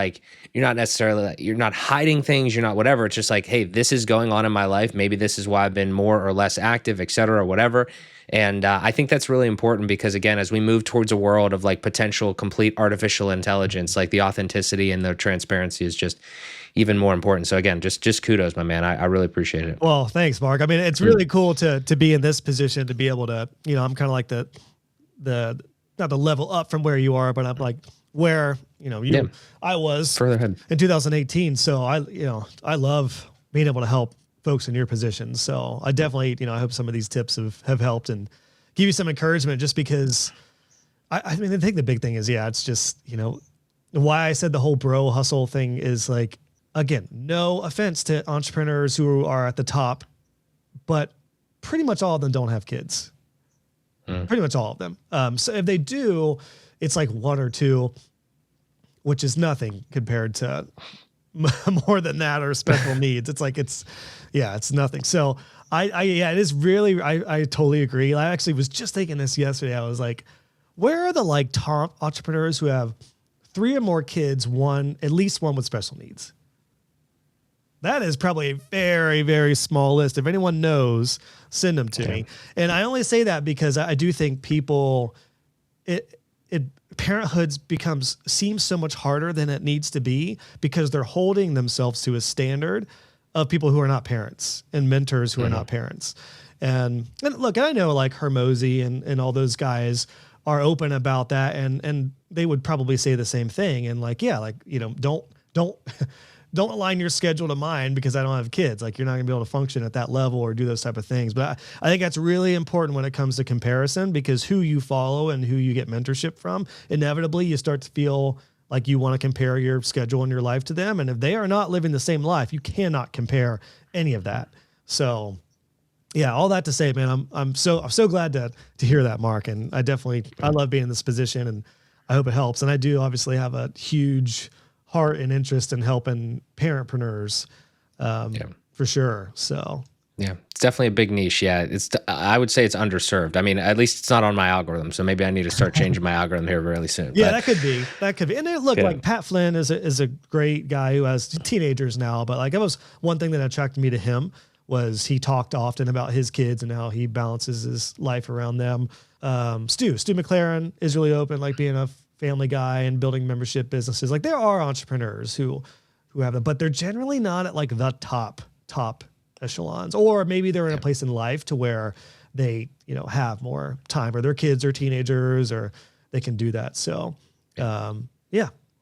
necessarily, you're not hiding things. You're not whatever. It's just like, hey, this is going on in my life. Maybe this is why I've been more or less active, et cetera, or whatever. And I think that's really important because, again, as we move towards a world of like potential complete artificial intelligence, like the authenticity and the transparency is just even more important. So again, just kudos, my man. I really appreciate it. Well, thanks, Mark. I mean, it's really cool to be in this position, to be able to, I'm kind of like the not the level up from where you are, but I'm like where, I was further ahead in 2018. So I love being able to help folks in your position. So I definitely, I hope some of these tips have helped and give you some encouragement just because I mean, I think the big thing is, yeah, it's just, why I said the whole bro hustle thing is like, again, no offense to entrepreneurs who are at the top, but pretty much all of them don't have kids. Pretty much all of them. So if they do, it's like one or two, which is nothing compared to more than that or special needs. It's like, it's nothing. So it is really, I totally agree. I actually was just thinking this yesterday. I was like, where are the like top entrepreneurs who have 3 or more kids, at least one with special needs? That is probably a very, very small list. If anyone knows, send them to me. And I only say that because I do think parenthood seems so much harder than it needs to be because they're holding themselves to a standard of people who are not parents and mentors who are not parents. And look, I know like Hermosi and all those guys are open about that, and they would probably say the same thing. And like, yeah, like, don't align your schedule to mine because I don't have kids. Like, you're not gonna be able to function at that level or do those type of things. But I think that's really important when it comes to comparison, because who you follow and who you get mentorship from, inevitably you start to feel like you want to compare your schedule and your life to them. And if they are not living the same life, you cannot compare any of that. So yeah, all that to say, man, I'm so glad to hear that, Mark. And I love being in this position, and I hope it helps. And I do obviously have a huge heart and interest in helping parentpreneurs, for sure. So yeah, it's definitely a big niche. Yeah, I would say it's underserved. I mean, at least it's not on my algorithm. So maybe I need to start changing my algorithm here really soon. Yeah, that could be. And look, like Pat Flynn is a great guy who has teenagers now. But like, that was one thing that attracted me to him, was he talked often about his kids and how he balances his life around them. Stu McLaren is really open, like being a family guy and building membership businesses. Like, there are entrepreneurs who have them, but they're generally not at like the top echelons, or maybe they're in a place in life to where they, have more time, or their kids are teenagers, or they can do that. So,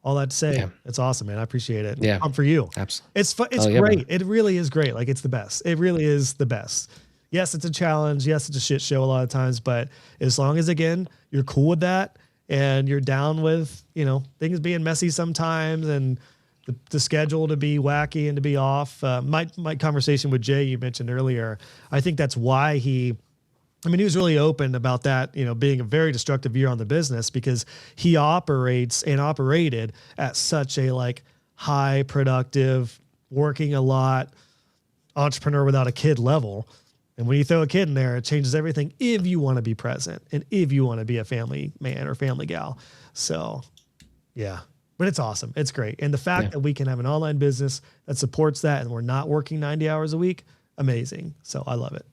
all that to say, it's awesome, man. I appreciate it. Yeah. For you. Absolutely. It's great. Man. It really is great. Like, it's the best. It really is the best. Yes, it's a challenge. Yes, it's a shit show a lot of times, but as long as, again, you're cool with that and you're down with, things being messy sometimes and the schedule to be wacky and to be off. My conversation with Jay, you mentioned earlier, I think that's why he was really open about that, being a very destructive year on the business, because he operates and operated at such a like high productive, working a lot, entrepreneur without a kid level. And when you throw a kid in there, it changes everything if you want to be present and if you want to be a family man or family gal. So yeah, but it's awesome. It's great. And the fact that we can have an online business that supports that and we're not working 90 hours a week, amazing. So I love it.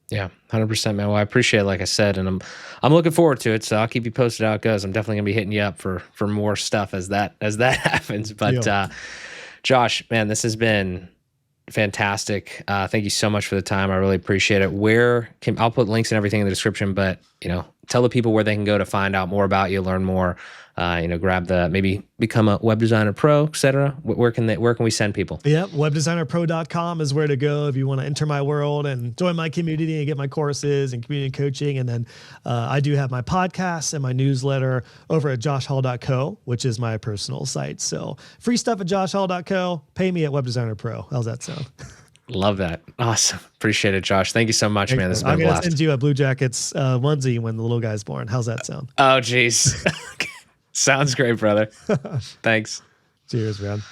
Yeah, 100%, man. Well, I appreciate it, like I said, and I'm looking forward to it. So I'll keep you posted how it goes. I'm definitely gonna be hitting you up for more stuff as that happens. But Josh, man, this has been fantastic. Thank you so much for the time. I really appreciate it. I'll put links and everything in the description, but tell the people where they can go to find out more about you, learn more, grab maybe become a web designer pro, etc. Where can we send people? Yeah, webdesignerpro.com is where to go if you want to enter my world and join my community and get my courses and community coaching. And then I do have my podcast and my newsletter over at joshhall.co, which is my personal site. So free stuff at joshhall.co, pay me at webdesignerpro. How's that sound? Love that. Awesome. Appreciate it, Josh. Thank you so much, man. This has been a blast. I'm going to send you a Blue Jackets onesie when the little guy's born. How's that sound? Oh, geez. Sounds great, brother. Thanks. Cheers, man.